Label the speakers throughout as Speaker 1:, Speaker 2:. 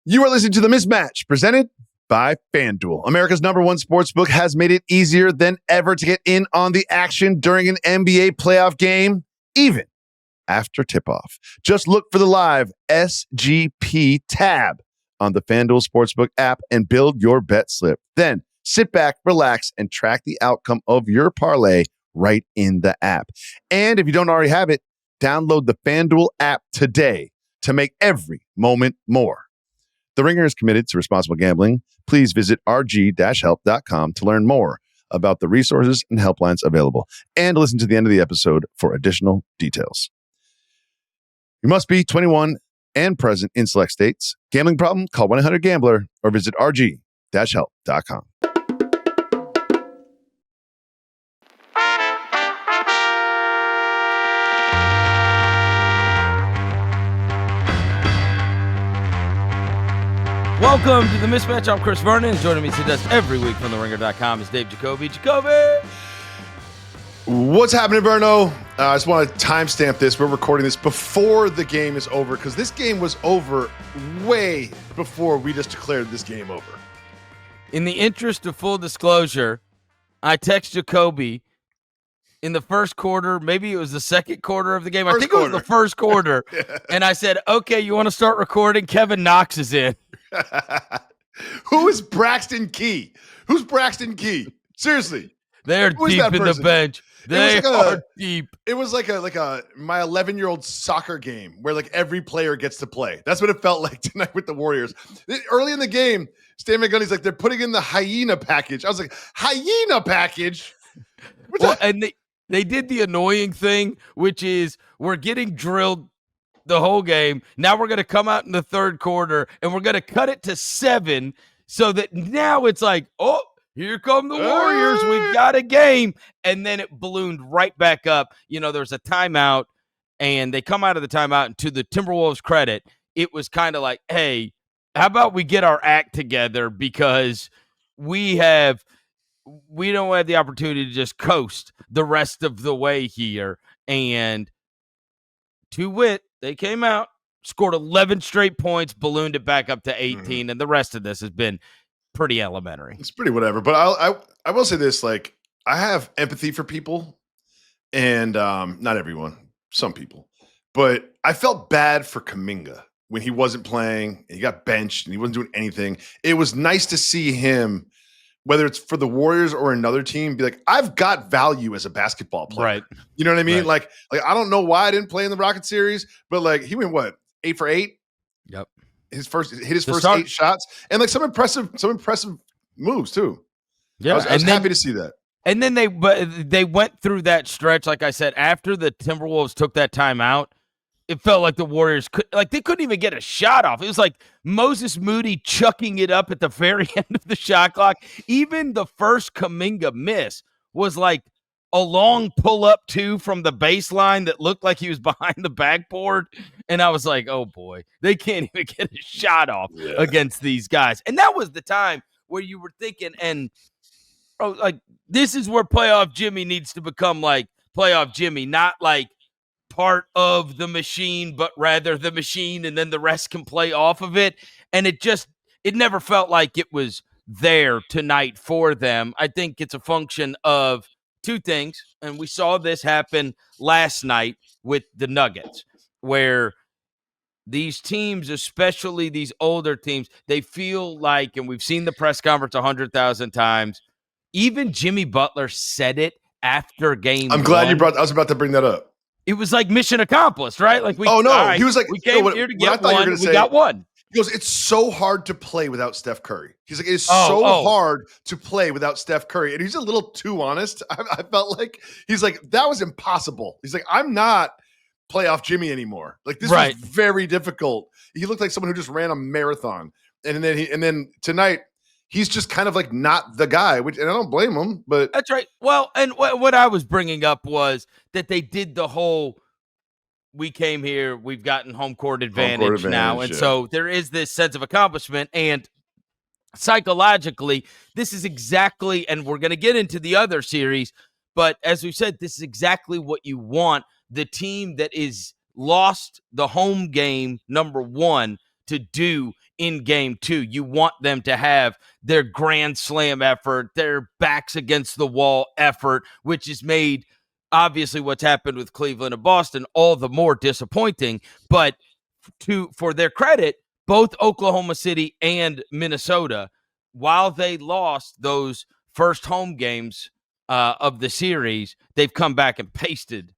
Speaker 1: You are listening to The Mismatch, presented by FanDuel. America's #1 sportsbook has made it easier than ever to get in on the action during an NBA playoff game, even after tip-off. Just look for the live SGP tab on the FanDuel Sportsbook app and build your bet slip. Then sit back, relax, and track the outcome of your parlay right in the app. And if you don't already have it, download the FanDuel app today to make every moment more. The Ringer is committed to responsible gambling. Please visit rg-help.com to learn more about the resources and helplines available, and listen to the end of the episode for additional details. You must be 21 and present in select states. Gambling problem? Call 1-800-GAMBLER or visit rg-help.com.
Speaker 2: Welcome to The Mismatch. I'm Chris Vernon. Joining me today every week from TheRinger.com is Dave Jacoby. Jacoby!
Speaker 1: What's happening, Verno? I just want to timestamp this. We're recording this before the game is over because this game was over way before we just declared this game over.
Speaker 2: In the interest of full disclosure, I text Jacoby in the first quarter, maybe it was the second quarter of the game. I think it was the first quarter. Yeah. And I said, okay, you want to start recording? Kevin Knox is in.
Speaker 1: Who is Braxton Key? Who's Braxton Key? Seriously.
Speaker 2: They're deep in the bench. They are deep.
Speaker 1: It was like a my 11-year-old soccer game where like every player gets to play. That's what it felt like tonight with the Warriors. Early in the game, Stan Van Gundy's like, they're putting in the hyena package. I was like, hyena package?
Speaker 2: And they did the annoying thing, which is we're getting drilled the whole game. Now we're going to come out in the third quarter and we're going to cut it to 7 so that now it's like, oh, here come the Warriors. We've got a game. And then it ballooned right back up. You know, there's a timeout and they come out of the timeout, and to the Timberwolves' credit, it was kind of like, hey, how about we get our act together because we don't have the opportunity to just coast the rest of the way here. And to wit, they came out, scored 11 straight points, ballooned it back up to 18, and the rest of this has been pretty elementary.
Speaker 1: It's pretty whatever. But I will say this, like, I have empathy for people, and not everyone, some people. But I felt bad for Kuminga when he wasn't playing. He got benched, and he wasn't doing anything. It was nice to see him, whether it's for the Warriors or another team, be like, I've got value as a basketball player.
Speaker 2: Right.
Speaker 1: You know what I mean?
Speaker 2: Right.
Speaker 1: Like I don't know why I didn't play in the Rocket series, but like he went 8 for 8.
Speaker 2: Yep.
Speaker 1: Hit his first 8 shots, and like some impressive moves too.
Speaker 2: Yeah,
Speaker 1: I was happy to see that.
Speaker 2: And then they went through that stretch, like I said, after the Timberwolves took that timeout. It felt like the Warriors they couldn't even get a shot off. It was like Moses Moody chucking it up at the very end of the shot clock. Even the first Kuminga miss was like a long pull-up from the baseline that looked like he was behind the backboard. And I was like, oh, boy, they can't even get a shot off against these guys. And that was the time where you were thinking, this is where playoff Jimmy needs to become like playoff Jimmy, not like part of the machine, but rather the machine, and then the rest can play off of it. And it never felt like it was there tonight for them. I think it's a function of two things, and we saw this happen last night with the Nuggets, where these teams, especially these older teams, they feel like, and we've seen the press conference 100,000 times, even Jimmy Butler said it after game
Speaker 1: I'm glad you I was about to bring that up.
Speaker 2: It was like mission accomplished, right? Like
Speaker 1: he was like,
Speaker 2: we came here to get one. We got one.
Speaker 1: He goes, it's so hard to play without Steph Curry. He's like, it is so hard to play without Steph Curry. And he's a little too honest. I felt like he's like, that was impossible. He's like, I'm not playoff Jimmy anymore. Like this was very difficult. He looked like someone who just ran a marathon. And then tonight, he's just kind of like not the guy, and I don't blame him, but
Speaker 2: that's right. Well, and what I was bringing up was that they did the whole, we came here, we've gotten home court advantage now. And so there is this sense of accomplishment, and psychologically, this is exactly, and we're going to get into the other series, but as we said, this is exactly what you want the team that is lost the home game, number one, to do in game 2. You want them to have their grand slam effort, their backs against the wall effort, which has made obviously what's happened with Cleveland and Boston all the more disappointing. But for their credit, both Oklahoma City and Minnesota, while they lost those first home games of the series, they've come back and pasted.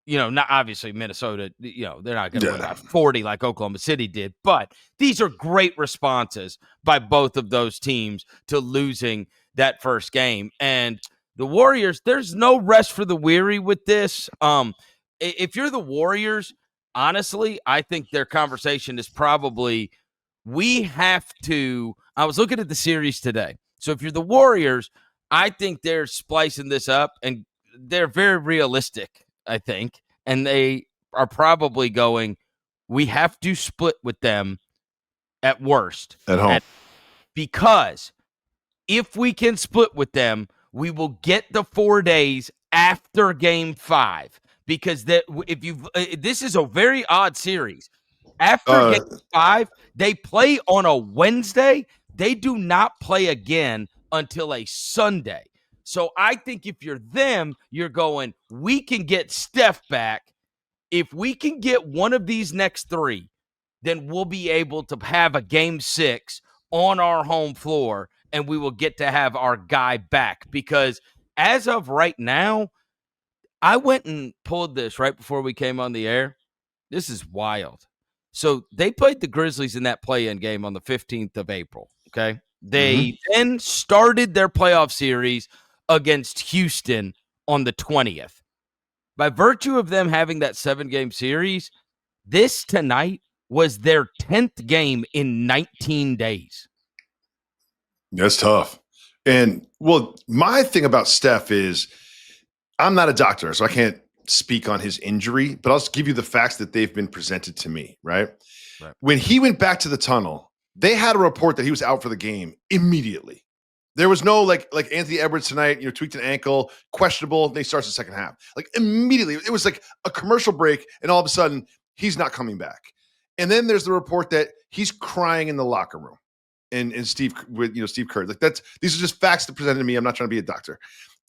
Speaker 2: Not obviously Minnesota, they're not going to win by 40 like Oklahoma City did, but these are great responses by both of those teams to losing that first game. And the Warriors, there's no rest for the weary with this. If you're the Warriors, honestly, I think their conversation is probably, I was looking at the series today. So if you're the Warriors, I think they're splicing this up, and they're very realistic, I think. And they are probably going, we have to split with them at worst.
Speaker 1: At home.
Speaker 2: Because if we can split with them, we will get the 4 days after game 5. Because this is a very odd series. After game 5, they play on a Wednesday. They do not play again until a Sunday. So I think if you're them, you're going, we can get Steph back. If we can get one of these next 3, then we'll be able to have a game 6 on our home floor, and we will get to have our guy back. Because as of right now, I went and pulled this right before we came on the air. This is wild. So they played the Grizzlies in that play-in game on the 15th of April, okay? They then started their playoff series against Houston on the 20th. By virtue of them having that 7-game series, this tonight was their 10th game in 19 days.
Speaker 1: That's tough. And, well, my thing about Steph is I'm not a doctor, so I can't speak on his injury, but I'll just give you the facts that they've been presented to me, right? When he went back to the tunnel, they had a report that he was out for the game immediately. There was no like Anthony Edwards tonight, tweaked an ankle, questionable. They starts the second half. Like immediately, it was like a commercial break, and all of a sudden he's not coming back. And then there's the report that he's crying in the locker room, and Steve Kerr. Like these are just facts that presented to me. I'm not trying to be a doctor.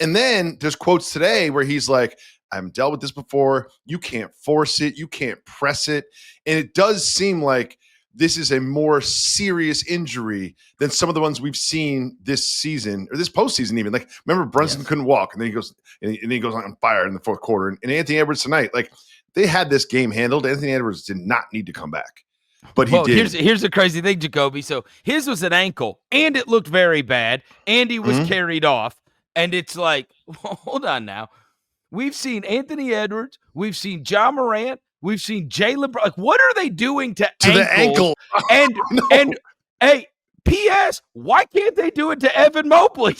Speaker 1: And then there's quotes today where he's like, I've dealt with this before. You can't force it. You can't press it. And it does seem like this is a more serious injury than some of the ones we've seen this season or this postseason even. Like, remember Brunson couldn't walk, and then he goes on fire in the fourth quarter. And Anthony Edwards tonight, like they had this game handled. Anthony Edwards did not need to come back, but he did.
Speaker 2: Here's the crazy thing, Jacoby. So his was an ankle, and it looked very bad, and he was carried off. And it's like, hold on now. We've seen Anthony Edwards. We've seen Ja Morant. We've seen Jaylen Brown. Like, what are they doing to
Speaker 1: the ankle?
Speaker 2: And hey, P.S. Why can't they do it to Evan Mobley?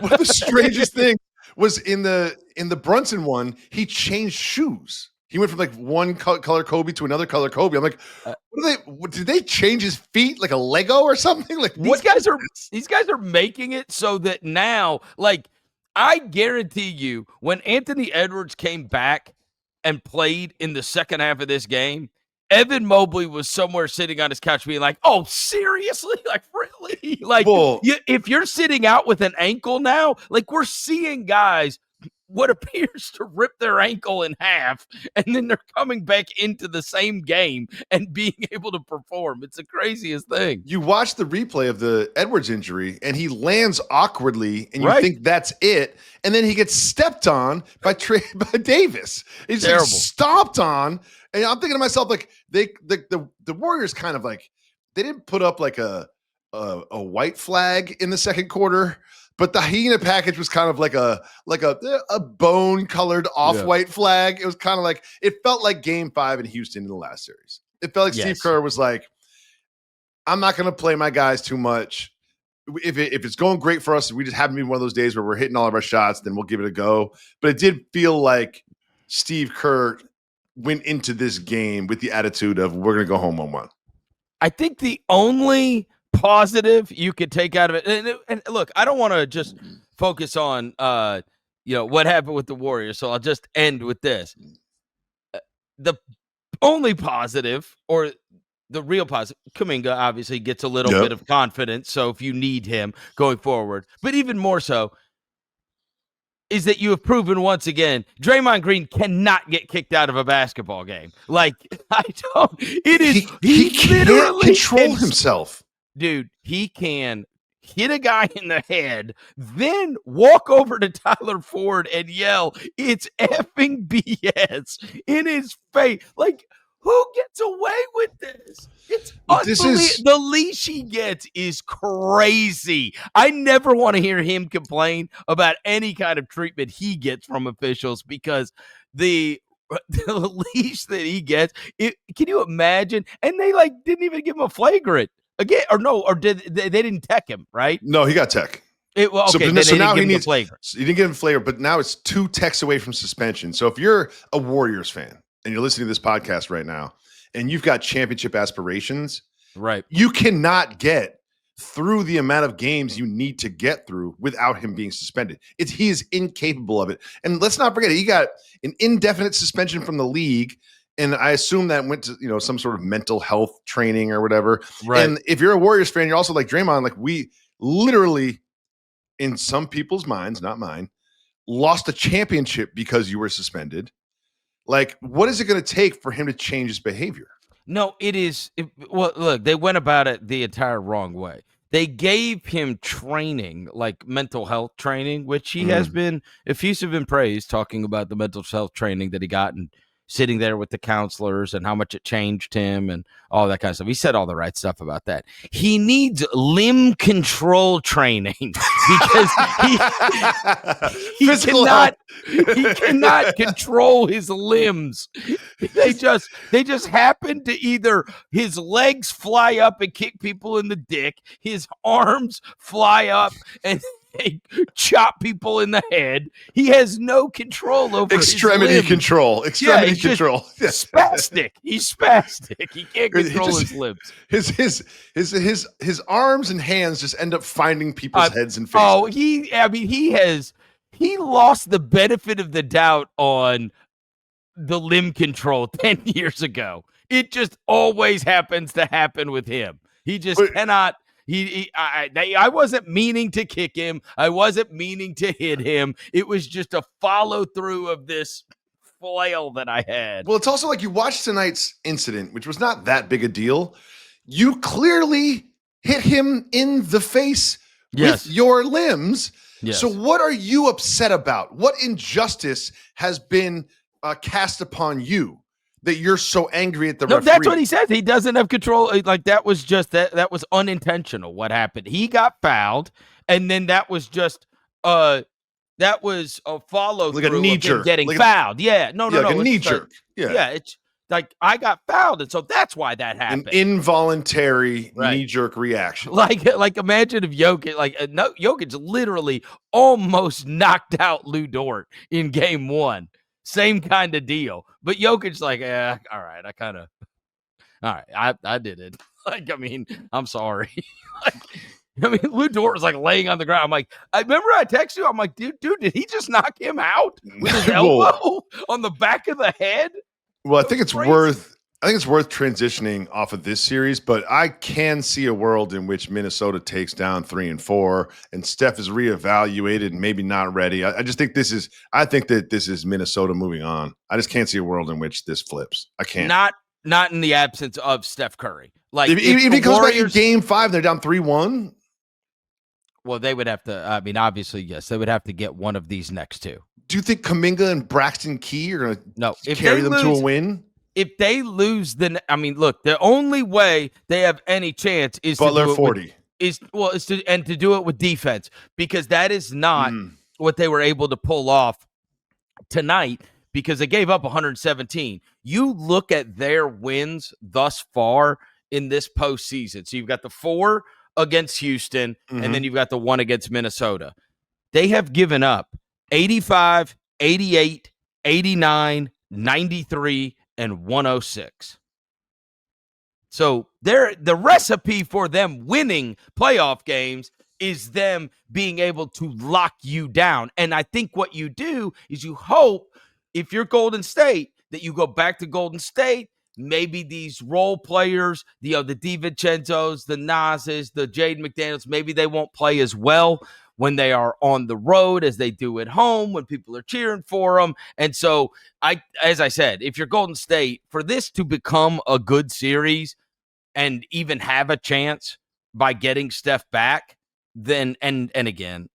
Speaker 1: What the strangest thing was in the Brunson one, he changed shoes. He went from like one color Kobe to another color Kobe. I'm like, did they change his feet like a Lego or something? Like
Speaker 2: these guys are making it so that now, like, I guarantee you, when Anthony Edwards came back and played in the second half of this game, Evan Mobley was somewhere sitting on his couch being like, oh, seriously? Like, really? Like, if you're sitting out with an ankle now, like, we're seeing guys what appears to rip their ankle in half, and then they're coming back into the same game and being able to perform. It's the craziest thing.
Speaker 1: You watch the replay of the Edwards injury, and he lands awkwardly, and you think that's it, and then he gets stepped on by Davis. He's like stomped on, and I'm thinking to myself, like, the Warriors kind of like, they didn't put up like a white flag in the second quarter, but the hyena package was kind of like a bone colored off-white flag. It was kind of like, it felt like game 5 in Houston in the last series. It felt like Steve Kerr was like, I'm not going to play my guys too much. If it's going great for us, we just happen to be one of those days where we're hitting all of our shots, then we'll give it a go. But it did feel like Steve Kerr went into this game with the attitude of, we're going to go home 1-1.
Speaker 2: I think the only positive you could take out of it, and look, I don't want to just focus on what happened with the Warriors, so I'll just end with this. The only positive, or the real positive, Kuminga obviously gets a little bit of confidence. So if you need him going forward, but even more so is that you have proven once again, Draymond Green cannot get kicked out of a basketball game. Like, I don't, it is,
Speaker 1: he can't control himself.
Speaker 2: Dude, he can hit a guy in the head, then walk over to Tyler Ford and yell, "It's effing BS" in his face. Like, who gets away with this? It's unbelievable. The leash he gets is crazy. I never want to hear him complain about any kind of treatment he gets from officials because the leash that he gets, can you imagine? And they didn't even give him a flagrant. Again, or did they didn't tech him, right?
Speaker 1: No, he got tech.
Speaker 2: So now he needs flagrant.
Speaker 1: He didn't give him flagrant, but now it's 2 techs away from suspension. So if you're a Warriors fan and you're listening to this podcast right now and you've got championship aspirations,
Speaker 2: right?
Speaker 1: You cannot get through the amount of games you need to get through without him being suspended. He is incapable of it. And let's not forget, he got an indefinite suspension from the league. And I assume that went to, some sort of mental health training or whatever.
Speaker 2: Right.
Speaker 1: And if you're a Warriors fan, you're also like Draymond, like we literally, in some people's minds, not mine, lost a championship because you were suspended. Like, what is it going to take for him to change his behavior?
Speaker 2: No, it is. Well, look, they went about it the entire wrong way. They gave him training, like mental health training, which he has been effusive in praise, talking about the mental health training that he got and sitting there with the counselors and how much it changed him and all that kind of stuff. He said all the right stuff about that. He needs limb control training because he cannot control his limbs. They just happen to either his legs fly up and kick people in the dick, his arms fly up and they chop people in the head. He has no control over
Speaker 1: extremity control. Extremity control.
Speaker 2: Spastic. He's spastic. He can't control his limbs.
Speaker 1: His arms and hands just end up finding people's heads and faces.
Speaker 2: Oh, he lost the benefit of the doubt on the limb control 10 years ago. It just always happens to happen with him. He just cannot. I wasn't meaning to kick him. I wasn't meaning to hit him. It was just a follow through of this flail that I had.
Speaker 1: Well, it's also like you watched tonight's incident, which was not that big a deal. You clearly hit him in the face with your limbs.
Speaker 2: Yes.
Speaker 1: So what are you upset about? What injustice has been cast upon you that you're so angry at the referee?
Speaker 2: That's what he says. He doesn't have control. Like that was just that was unintentional. What happened? He got fouled, and then that was just a follow through, like a knee jerk, getting fouled. No,
Speaker 1: like a knee jerk.
Speaker 2: It's like I got fouled, and so that's why that happened.
Speaker 1: An involuntary knee jerk reaction.
Speaker 2: Like imagine if Jokic literally almost knocked out Lou Dort in game 1. Same kind of deal. But Jokic's like, all right, I did it. Like, I mean, I'm sorry. Lou Dort was like laying on the ground. I'm like, I remember I texted you. I'm like, dude, did he just knock him out with his elbow on the back of the head?
Speaker 1: Well, I think it's worth transitioning off of this series, but I can see a world in which Minnesota takes down 3 and 4 and Steph is reevaluated and maybe not ready. I think that this is Minnesota moving on. I just can't see a world in which this flips. I can't.
Speaker 2: Not in the absence of Steph Curry. Like
Speaker 1: if it goes back in game 5, they're down 3-1.
Speaker 2: Well, they would have to, I mean, obviously, yes, they would have to get one of these next 2.
Speaker 1: Do you think Kuminga and Braxton Key are going to carry them to a win?
Speaker 2: If they lose, then I mean, look, the only way they have any chance is
Speaker 1: Butler
Speaker 2: to do it
Speaker 1: 40
Speaker 2: to do it with defense, because that is not what they were able to pull off tonight, because they gave up 117. You look at their wins thus far in this postseason. So you've got the 4 against Houston, and then you've got the 1 against Minnesota. They have given up 85, 88, 89, 93, and 106. So the recipe for them winning playoff games is them being able to lock you down. And I think what you do is you hope, if you're Golden State, that you go back to Golden State maybe these role players, the DiVincenzo's, the Nas's, the Jaden McDaniels, maybe they won't play as well when they are on the road as they do at home when people are cheering for them. And so, as I said, if you're Golden State, for this to become a good series and even have a chance by getting Steph back, then and again,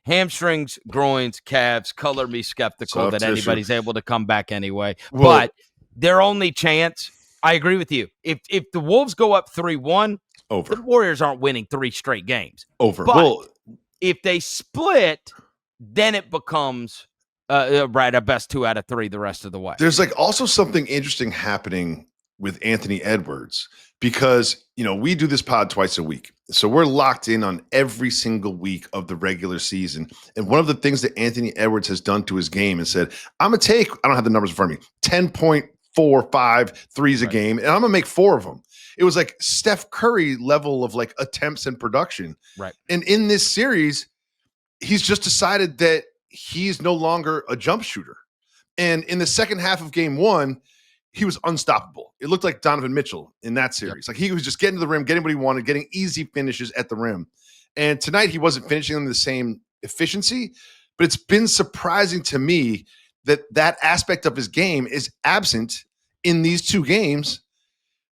Speaker 2: hamstrings, groins, calves color me skeptical that anybody's able to come back anyway. Well, but their only chance, I agree with you. If the Wolves go up 3-1, the Warriors aren't winning 3 straight games. But if they split, then it becomes a best 2 out of 3 the rest of the way.
Speaker 1: There's also something interesting happening with Anthony Edwards because, we do this pod twice a week. So we're locked in on every single week of the regular season. And one of the things that Anthony Edwards has done to his game is said, I'm going to take, I don't have the numbers in front of me, 10.45 threes a game, and I'm going to make 4 of them. It was like Steph Curry level of attempts and production.
Speaker 2: Right.
Speaker 1: And in this series, he's just decided that he's no longer a jump shooter. And in the second half of game 1, he was unstoppable. It looked like Donovan Mitchell in that series. Yep. He was just getting to the rim, getting what he wanted, getting easy finishes at the rim. And tonight he wasn't finishing them the same efficiency, but it's been surprising to me that aspect of his game is absent in these 2 games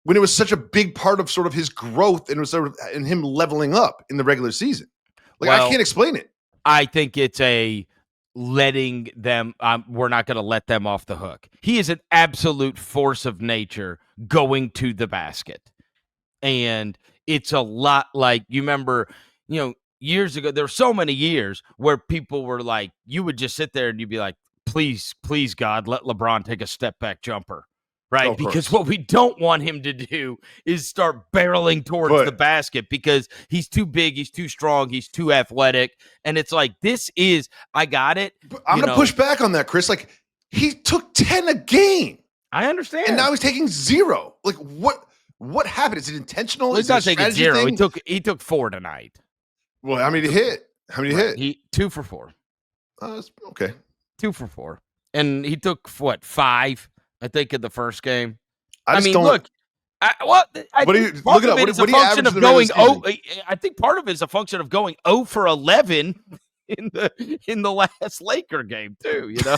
Speaker 1: when it was such a big part of sort of his growth and it was sort of in him leveling up in the regular season. I can't explain it.
Speaker 2: I think it's letting them we're not going to let them off the hook. He is an absolute force of nature going to the basket. And it's a lot like, you remember, years ago, there were so many years where people were like, you would just sit there and you'd be like, please God, let LeBron take a step back jumper. Right. Oh, because what we don't want him to do is start barreling towards the basket because he's too big, he's too strong, he's too athletic. And it's like, I got it.
Speaker 1: But I'm going to push back on that, Chris. He took 10 a game.
Speaker 2: I understand.
Speaker 1: And now he's taking 0. What happened? Is it intentional?
Speaker 2: Well, he's not taking 0. Thing? He took 4 tonight.
Speaker 1: Well, how many hit?
Speaker 2: He 2 for 4.
Speaker 1: Okay.
Speaker 2: 2 for 4. And he took 5? I think in the first game.
Speaker 1: I think
Speaker 2: part of it is a function of going. I think part of it is a function of going 0 for 11 in the last Laker game too.
Speaker 1: Yeah.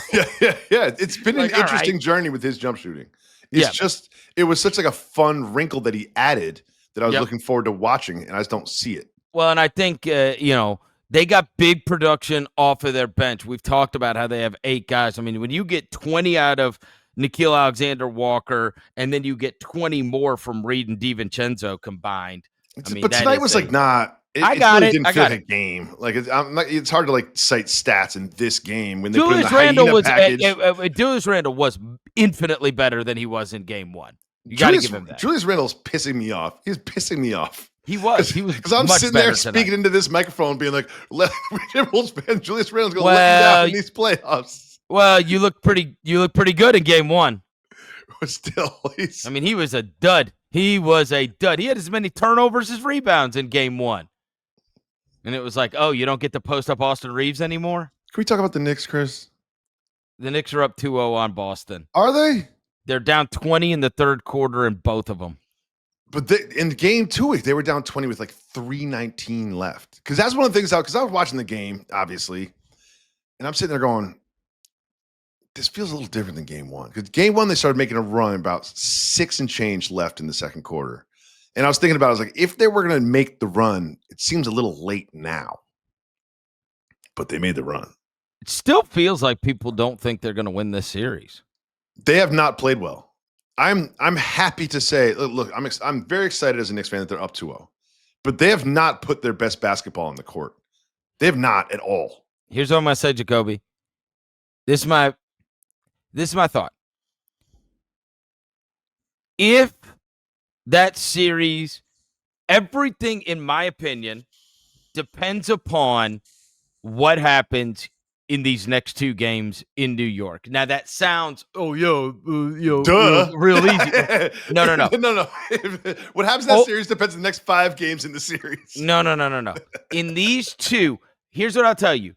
Speaker 1: It's been an interesting journey with his jump shooting. It was such a fun wrinkle that he added that I was looking forward to watching, and I just don't see it.
Speaker 2: Well, and I think they got big production off of their bench. We've talked about how they have 8 guys. I mean, when you get 20 out of Nickeil Alexander-Walker, and then you get 20 more from Reed and DiVincenzo combined.
Speaker 1: But tonight was not.
Speaker 2: I got it.
Speaker 1: Didn't
Speaker 2: I got
Speaker 1: it. Game. It's hard to cite stats in this game when they
Speaker 2: Julius
Speaker 1: put in the hyena package.
Speaker 2: Julius Randle was infinitely better than he was in game 1. You got to give him that.
Speaker 1: Julius Randle's pissing me off. He's pissing me off.
Speaker 2: He was
Speaker 1: because I'm sitting there speaking into this microphone, being like, "Timberwolves fan, Julius Randle's going to let you down in these playoffs."
Speaker 2: Well, you look pretty good in game 1.
Speaker 1: But still,
Speaker 2: he was a dud. He was a dud. He had as many turnovers as rebounds in game 1. And it was like, oh, you don't get to post up Austin Reeves anymore?
Speaker 1: Can we talk about the Knicks, Chris?
Speaker 2: The Knicks are up 2-0 on Boston.
Speaker 1: Are they?
Speaker 2: They're down 20 in the third quarter in both of them.
Speaker 1: But in game 2, they were down 20 with 3:19 left. Because that's one of the things because I was watching the game, obviously, and I'm sitting there going, this feels a little different than game 1. Because game 1, they started making a run about 6 and change left in the second quarter. And I was thinking about it, if they were going to make the run, it seems a little late now. But they made the run.
Speaker 2: It still feels like people don't think they're going to win this series.
Speaker 1: They have not played well. I'm happy to say, look, I'm very excited as a Knicks fan that they're up 2-0. But they have not put their best basketball on the court. They have not at all.
Speaker 2: Here's what I'm going to say, Jacoby. This is my thought. If that series, everything, in my opinion, depends upon what happens in these next 2 games in New York. Now that sounds,
Speaker 1: duh,
Speaker 2: real easy. No.
Speaker 1: No. What happens in that series depends on the next 5 games in the series.
Speaker 2: No. In these 2, here's what I'll tell you.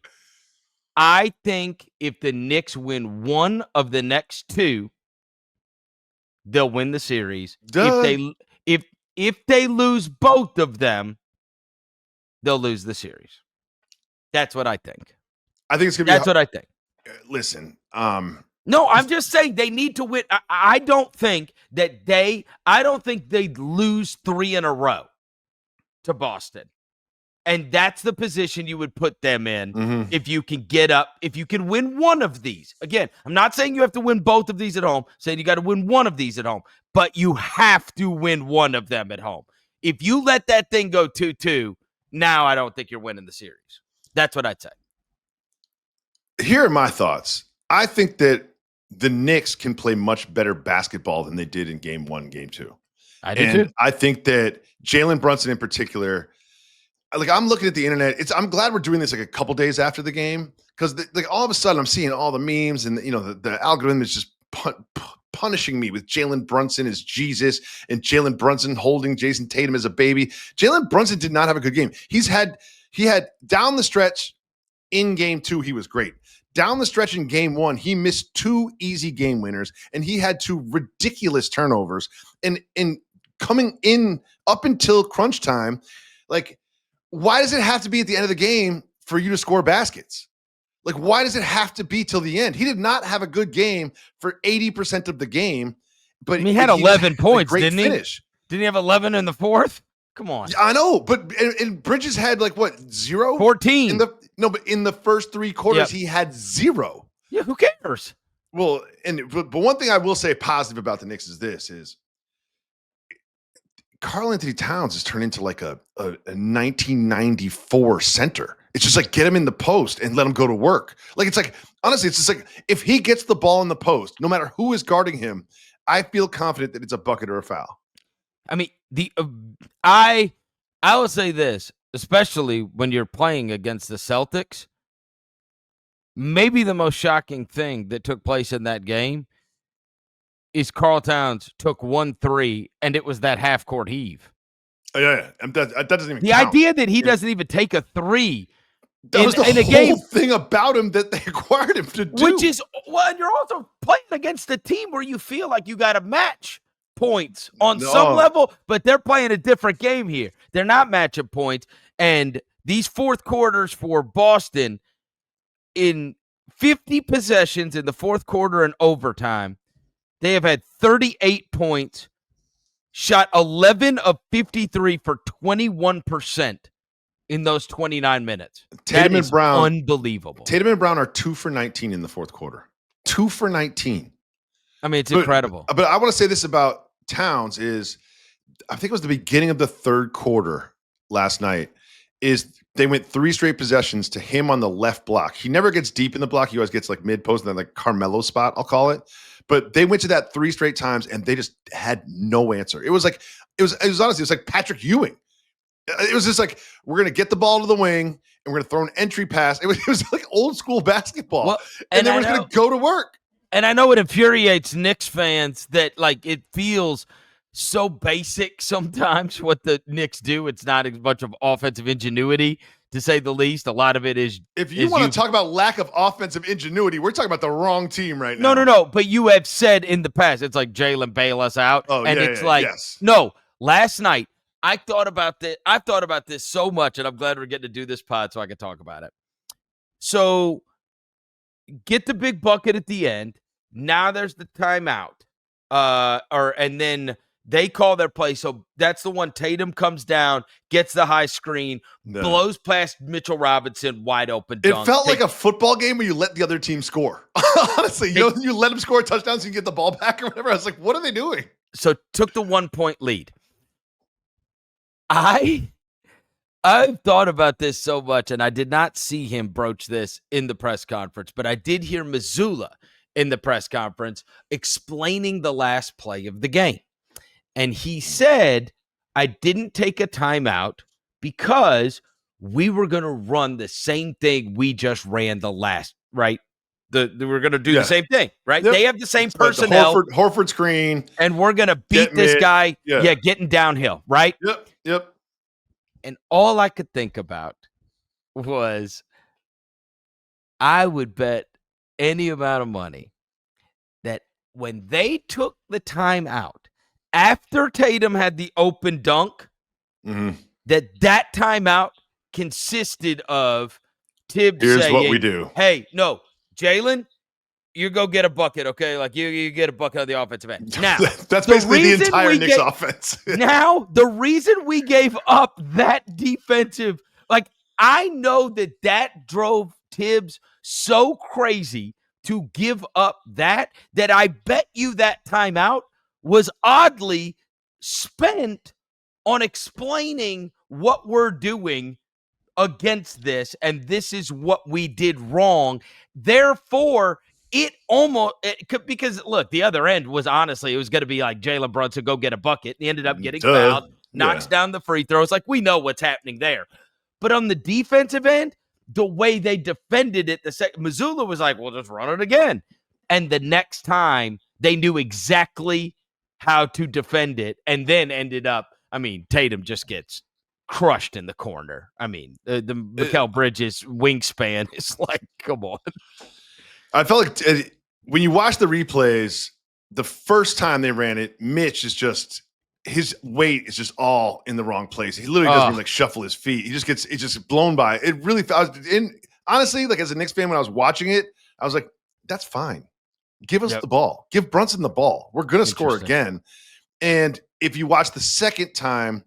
Speaker 2: I think if the Knicks win one of the next 2, they'll win the series.
Speaker 1: Duh.
Speaker 2: If they lose both of them, they'll lose the series. That's what I think.
Speaker 1: I think it's going to be.
Speaker 2: That's what I think.
Speaker 1: Listen.
Speaker 2: No, I'm just saying they need to win. I don't think they'd lose 3 in a row to Boston. And that's the position you would put them in if you can get up, if you can win one of these. Again, I'm not saying you have to win both of these at home, saying you got to win one of these at home, but you have to win one of them at home. If you let that thing go 2-2, now I don't think you're winning the series. That's what I'd say.
Speaker 1: Here are my thoughts. I think that the Knicks can play much better basketball than they did in game 1, game 2.
Speaker 2: I do too.
Speaker 1: I think that Jalen Brunson in particular, like I'm looking at the internet, I'm glad we're doing this like a couple days after the game because like all of a sudden I'm seeing all the memes and the algorithm is just punishing me with Jalen Brunson as Jesus and Jalen Brunson holding Jason Tatum as a baby. Jalen Brunson did not have a good game. He had down the stretch in game 2, he was great. Down the stretch in game 1, he missed 2 easy game winners and he had 2 ridiculous turnovers. And coming in up until crunch time, like, why does it have to be at the end of the game for you to score baskets? Like, why does it have to be till the end? He did not have a good game for 80% of the game, but
Speaker 2: he had 11 points,
Speaker 1: didn't he?
Speaker 2: Didn't he have 11 in the fourth? Come on.
Speaker 1: I know, but and Bridges had like what, 0?
Speaker 2: 14.
Speaker 1: But in the first 3 quarters, he had 0.
Speaker 2: Yeah, who cares?
Speaker 1: Well, but one thing I will say positive about the Knicks is Karl Anthony Towns has turned into like a 1994 center. It's just like get him in the post and let him go to work. Like it's like honestly, it's just like if he gets the ball in the post, no matter who is guarding him, I feel confident that it's a bucket or a foul.
Speaker 2: I mean, I will say this, especially when you're playing against the Celtics. Maybe the most shocking thing that took place in that game is Karl Towns took 1-3, and it was that half-court heave.
Speaker 1: Oh, yeah. That doesn't even
Speaker 2: the
Speaker 1: count.
Speaker 2: idea that he doesn't even take a 3
Speaker 1: that was the whole thing about him that they acquired him to do.
Speaker 2: Which is, well, and you're also playing against a team where you feel like you got to match points on some level, but they're playing a different game here. They're not matching points, and these fourth quarters for Boston, in 50 possessions in the fourth quarter and overtime, they have had 38 points, shot 11 of 53 for 21% in those 29 minutes.
Speaker 1: Tatum and Brown,
Speaker 2: unbelievable.
Speaker 1: Tatum and Brown are 2 for 19 in the fourth quarter. 2 for 19.
Speaker 2: I mean, it's incredible.
Speaker 1: But I want to say this about Towns is, I think it was the beginning of the third quarter last night, is they went 3 straight possessions to him on the left block. He never gets deep in the block. He always gets like mid post and then like Carmelo spot, I'll call it. But they went to that 3 straight times and they just had no answer. It was honestly, it was like Patrick Ewing. It was just like, we're going to get the ball to the wing and we're going to throw an entry pass. It was like old school basketball.
Speaker 2: Well,
Speaker 1: and then we're going to go to work.
Speaker 2: And I know it infuriates Knicks fans that like it feels so basic sometimes what the Knicks do. It's not as much of offensive ingenuity, to say the least. A lot of it is.
Speaker 1: If you want to talk about lack of offensive ingenuity, we're talking about the wrong team right now.
Speaker 2: No. But you have said in the past, it's like Jalen bail us out.
Speaker 1: Oh,
Speaker 2: and
Speaker 1: yeah,
Speaker 2: it's like,
Speaker 1: yes.
Speaker 2: No, last night, I thought about this. I've thought about this so much, and I'm glad we're getting to do this pod so I can talk about it. So get the big bucket at the end. Now there's the timeout. And then they call their play. So that's the one. Tatum comes down, gets the high screen, blows past Mitchell Robinson, wide open dunk.
Speaker 1: It felt like a football game where you let the other team score. Honestly, you let them score a touchdown so you can get the ball back or whatever. I was like, what are they doing?
Speaker 2: So took the 1-point lead. I've thought about this so much, and I did not see him broach this in the press conference, but I did hear Mazzulla in the press conference explaining the last play of the game. And he said, I didn't take a timeout because we were going to run the same thing we just ran the last, right? We're going to do the same thing, right? Yep. They have the same personnel.
Speaker 1: The Horford screen.
Speaker 2: And we're going to beat this guy, getting downhill, right?
Speaker 1: Yep.
Speaker 2: And all I could think about was I would bet any amount of money that when they took the timeout after Tatum had the open dunk, that timeout consisted of Tibbs
Speaker 1: Here's
Speaker 2: saying,
Speaker 1: what we do.
Speaker 2: Hey, no, Jalen, you go get a bucket, okay? Like you get a bucket on the offensive end. Now,
Speaker 1: that's basically the entire Knicks offense.
Speaker 2: Now, the reason we gave up that defensive, like I know that drove Tibbs so crazy to give up that I bet you that timeout was oddly spent on explaining what we're doing against this, and this is what we did wrong. Therefore, because look, the other end was honestly, it was going to be like Jalen Brunson go get a bucket. He ended up getting fouled, knocks down the free throws. Like we know what's happening there. But on the defensive end, the way they defended it, Mazzulla was like, "Well, just run it again." And the next time, they knew exactly how to defend it, and then ended up. I mean, Tatum just gets crushed in the corner. I mean, the Mikal Bridges wingspan is like, come on.
Speaker 1: I felt like when you watch the replays, the first time they ran it, Mitch is just his weight is just all in the wrong place. He literally doesn't even like shuffle his feet. It's just blown by. It really honestly, like as a Knicks fan, when I was watching it, I was like, that's fine. Give us the ball. Give Brunson the ball. We're gonna score again. And if you watch the second time,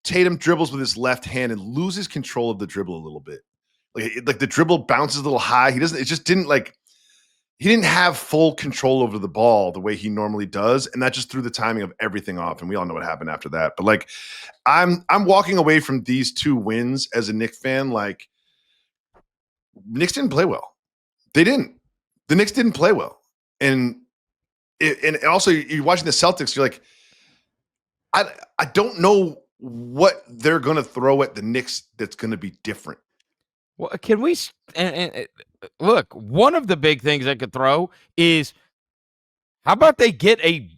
Speaker 1: Tatum dribbles with his left hand and loses control of the dribble a little bit. Like the dribble bounces a little high. He didn't have full control over the ball the way he normally does. And that just threw the timing of everything off. And we all know what happened after that. But like, I'm walking away from these two wins as a Knicks fan. Like, Knicks didn't play well. They didn't. The Knicks didn't play well. And also you're watching the Celtics, you're like, I don't know what they're going to throw at the Knicks that's going to be different.
Speaker 2: Well, can we look, one of the big things I could throw is how about they get a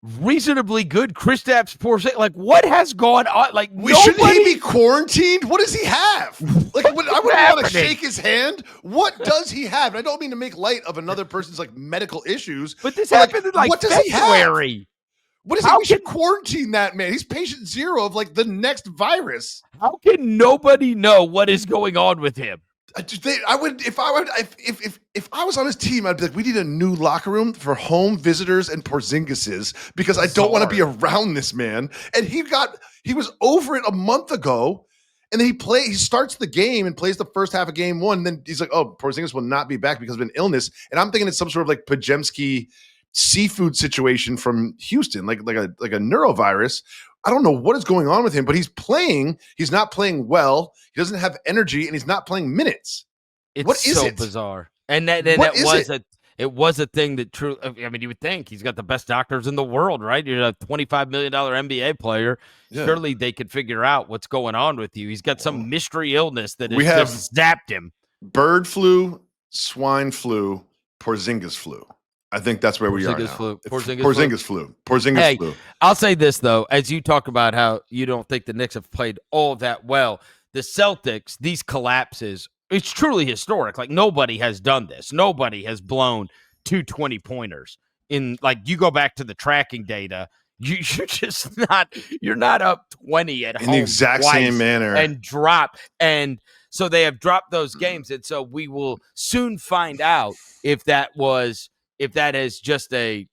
Speaker 2: reasonably good Kristaps Porzingis? Like, what has gone on? Like,
Speaker 1: shouldn't he be quarantined? What does he have? Like, I wouldn't want to shake his hand. What does he have? And I don't mean to make light of another person's like medical issues,
Speaker 2: but this happened in like February.
Speaker 1: What is it? We should quarantine that man. He's patient zero of like the next virus.
Speaker 2: How can nobody know what is going on with him?
Speaker 1: If I was on his team, I'd be like, we need a new locker room for home visitors and Porzingis's because I don't want to be around this man. And he was over it a month ago, and then he starts the game and plays the first half of game one. And then he's like, oh, Porzingis will not be back because of an illness. And I'm thinking it's some sort of like Pajemski seafood situation from Houston, like a neurovirus. I don't know what is going on with him, but he's playing. He's not playing well. He doesn't have energy, and he's not playing minutes.
Speaker 2: It's so bizarre. And it was a thing that true. I mean, you would think he's got the best doctors in the world, right? You're a $25 million NBA player. Yeah. Surely they could figure out what's going on with you. He's got some mystery illness that has just zapped him.
Speaker 1: Bird flu, swine flu, Porzingis flu. I think that's where we are now. Porzingis flu.
Speaker 2: I'll say this, though. As you talk about how you don't think the Knicks have played all that well, the Celtics, these collapses, it's truly historic. Like, nobody has done this. Nobody has blown 2 20-pointers. You go back to the tracking data, you're not up 20 at home
Speaker 1: in the exact same manner
Speaker 2: and drop. And so they have dropped those games. And so we will soon find out if that is just a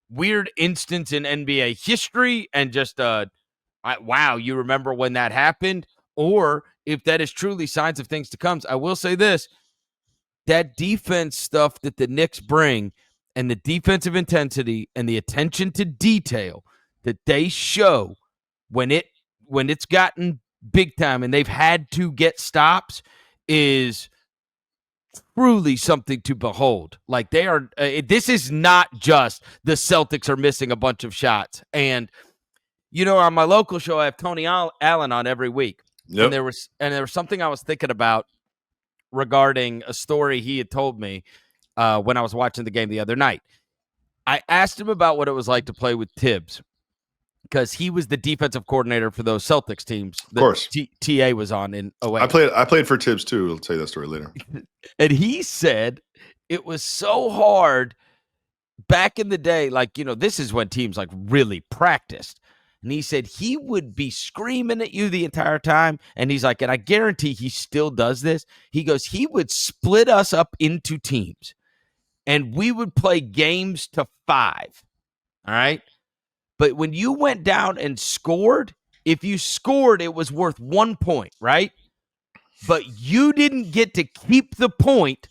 Speaker 2: weird instance in NBA history and just wow, you remember when that happened, or if that is truly signs of things to come. I will say this, that defense stuff that the Knicks bring and the defensive intensity and the attention to detail that they show when it's gotten big time and they've had to get stops is truly something to behold. Like, they are this is not just the Celtics are missing a bunch of shots. And on my local show I have Tony Allen on every week. Yep. And there was something I was thinking about regarding a story he had told me when I was watching the game the other night. I asked him about what it was like to play with Tibbs, because he was the defensive coordinator for those Celtics teams that
Speaker 1: of course.
Speaker 2: TA was on in 08.
Speaker 1: I played for Tibbs too. I'll tell you that story later.
Speaker 2: And he said it was so hard back in the day, like, this is when teams like really practiced. And he said he would be screaming at you the entire time. And he's like, and I guarantee he still does this. He goes, he would split us up into teams and we would play games to 5. All right. But when you went down and scored, if you scored, it was worth 1 point, right? But you didn't get to keep the point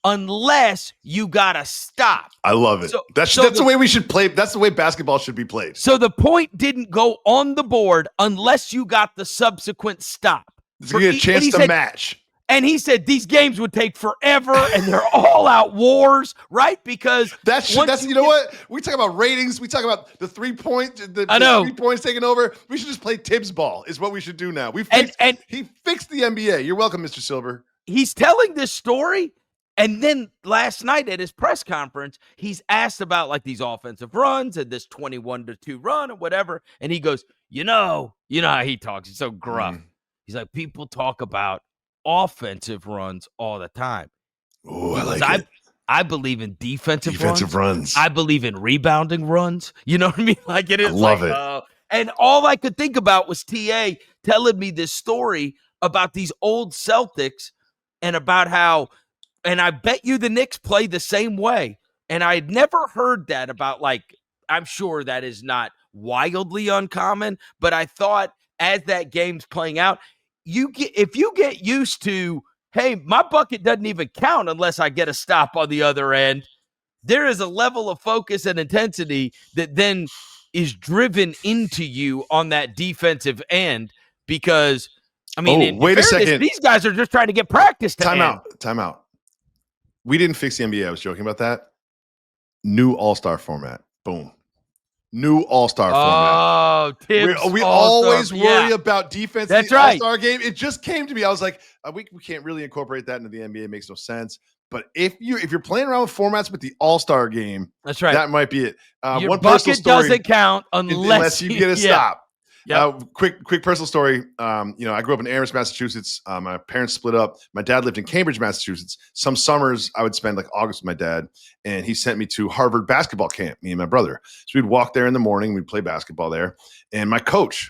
Speaker 2: unless you got to stop.
Speaker 1: I love it. That's the way we should play. That's the way basketball should be played.
Speaker 2: So the point didn't go on the board unless you got the subsequent stop.
Speaker 1: You get a chance to match.
Speaker 2: And he said these games would take forever and they're all out wars, right? Because
Speaker 1: that's you know what? We talk about ratings. We talk about the 3 point, the 3 points taking over. We should just play Tibbs ball is what we should do now. He fixed the NBA. You're welcome, Mr. Silver.
Speaker 2: He's telling this story. And then last night at his press conference, he's asked about like these offensive runs and this 21-2 run or whatever. And he goes, you know how he talks. He's so gruff. He's like, people talk about offensive runs all the time.
Speaker 1: Oh, I like it.
Speaker 2: I believe in defensive
Speaker 1: runs.
Speaker 2: I believe in rebounding runs. You know what I mean? Like it is.
Speaker 1: I love it.
Speaker 2: And all I could think about was TA telling me this story about these old Celtics and about how, and I bet you the Knicks play the same way. And I had never heard that about, like, I'm sure that is not wildly uncommon, but I thought as that game's playing out, if you get used to, hey, my bucket doesn't even count unless I get a stop on the other end, there is a level of focus and intensity that then is driven into you on that defensive end because, I mean,
Speaker 1: wait a second.
Speaker 2: These guys are just trying to get practice to
Speaker 1: Time out. We didn't fix the NBA. I was joking about that. New All-Star format. Boom. New All-Star format.
Speaker 2: Oh, Tibbs.
Speaker 1: We always worry about defense in the All-Star game. It just came to me. I was like, we can't really incorporate that into the NBA. It makes no sense. But if you're playing around with formats with the All-Star game,
Speaker 2: that's right.
Speaker 1: That might be it.
Speaker 2: Your one bucket doesn't count unless
Speaker 1: you get a stop. Yep. Quick personal story. I grew up in Amherst, Massachusetts. My parents split up. My dad lived in Cambridge, Massachusetts. Some summers I would spend like August with my dad, and he sent me to Harvard basketball camp, me and my brother. So we'd walk there in the morning. We'd play basketball there. And my coach,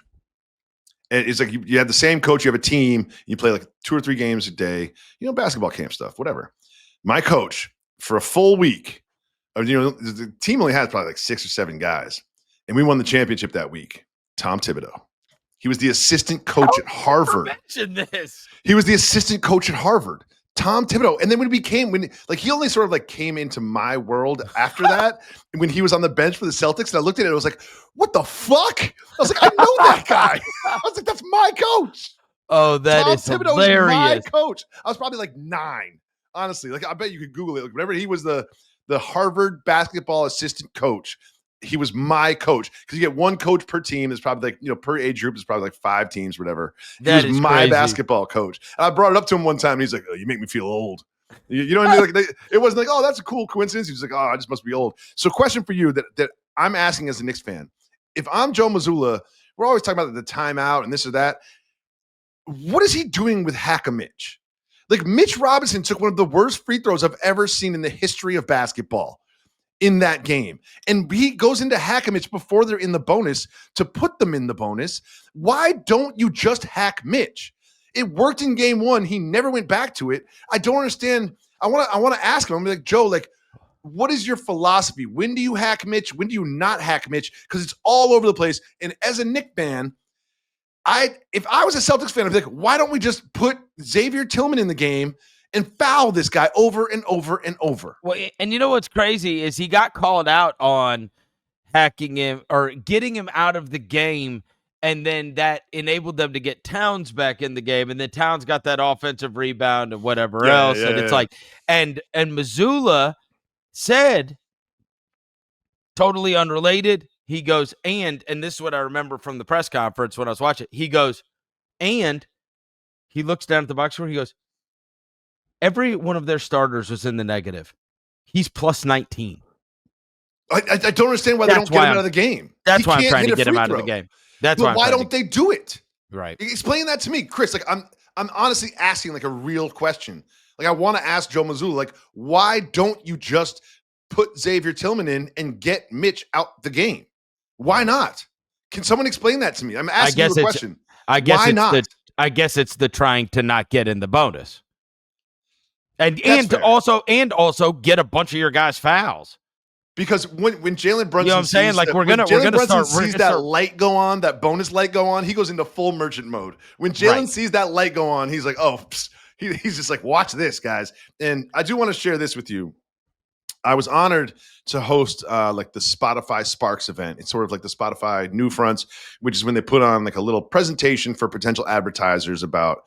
Speaker 1: and it's like you have the same coach. You have a team. You play like 2 or 3 games a day. Basketball camp stuff, whatever. My coach for a full week, the team only had probably like 6 or 7 guys, and we won the championship that week. Tom Thibodeau. He was the assistant coach at Harvard.
Speaker 2: Mention this.
Speaker 1: He was the assistant coach at Harvard. Tom Thibodeau. And then he only sort of like came into my world after that when he was on the bench for the Celtics. And I looked at it, I was like, what the fuck? I was like, I know that guy. I was like, that's my coach.
Speaker 2: Oh, that
Speaker 1: Tom
Speaker 2: is
Speaker 1: Thibodeau
Speaker 2: hilarious.
Speaker 1: Was my coach. I was probably like 9. Honestly, like I bet you could Google it. Like whenever he was the Harvard basketball assistant coach, he was my coach because you get one coach per team. There's probably like, per age group, there's probably like 5 teams, whatever. He was my
Speaker 2: crazy.
Speaker 1: basketball coach. And I brought it up to him one time. And he's like, oh, you make me feel old. You know what I mean? Like it wasn't like, oh, that's a cool coincidence. He was like, oh, I just must be old. So question for you that I'm asking as a Knicks fan, if I'm Joe Mazzulla, we're always talking about the timeout and this or that. What is he doing with Hack-a-Mitch? Like Mitch Robinson took one of the worst free throws I've ever seen in the history of basketball in that game. And he goes into Hack-a-Mitch before they're in the bonus to put them in the bonus. Why don't you just hack Mitch? It worked in game 1. He never went back to it. I don't understand. I want to ask him. I'm like, Joe, like, what is your philosophy? When do you hack Mitch? When do you not hack Mitch? Because it's all over the place. And as a Knicks fan, if I was a Celtics fan, I'd be like, why don't we just put Xavier Tillman in the game and foul this guy over and over and over?
Speaker 2: Well, and you know what's crazy is he got called out on hacking him or getting him out of the game, and then that enabled them to get Towns back in the game, and then Towns got that offensive rebound and whatever else. And it's like, and Mazzulla said, totally unrelated, he goes, and this is what I remember from the press conference when I was watching, he goes, and he looks down at the box score, he goes, every one of their starters was in the negative. He's plus 19.
Speaker 1: I don't understand why they don't get him out of the game.
Speaker 2: That's why I'm trying to get him out of the game. That's why
Speaker 1: don't they do it?
Speaker 2: Right.
Speaker 1: Explain that to me, Chris. Like I'm honestly asking like a real question. Like I want to ask Joe Mazzulla, like, why don't you just put Xavier Tillman in and get Mitch out the game? Why not? Can someone explain that to me? I'm asking you a question. Why not?
Speaker 2: I guess it's the trying to not get in the bonus. And
Speaker 1: fair.
Speaker 2: also get a bunch of your guys fouls.
Speaker 1: Because when Jalen Brunson,
Speaker 2: you know what I'm saying, like we're gonna
Speaker 1: sees that light go on, that bonus light go on, he goes into full merchant mode. When Jalen sees that light go on, he's like, oh, he's just like, watch this, guys. And I do want to share this with you. I was honored to host like the Spotify Sparks event. It's sort of like the Spotify New Fronts, which is when they put on like a little presentation for potential advertisers about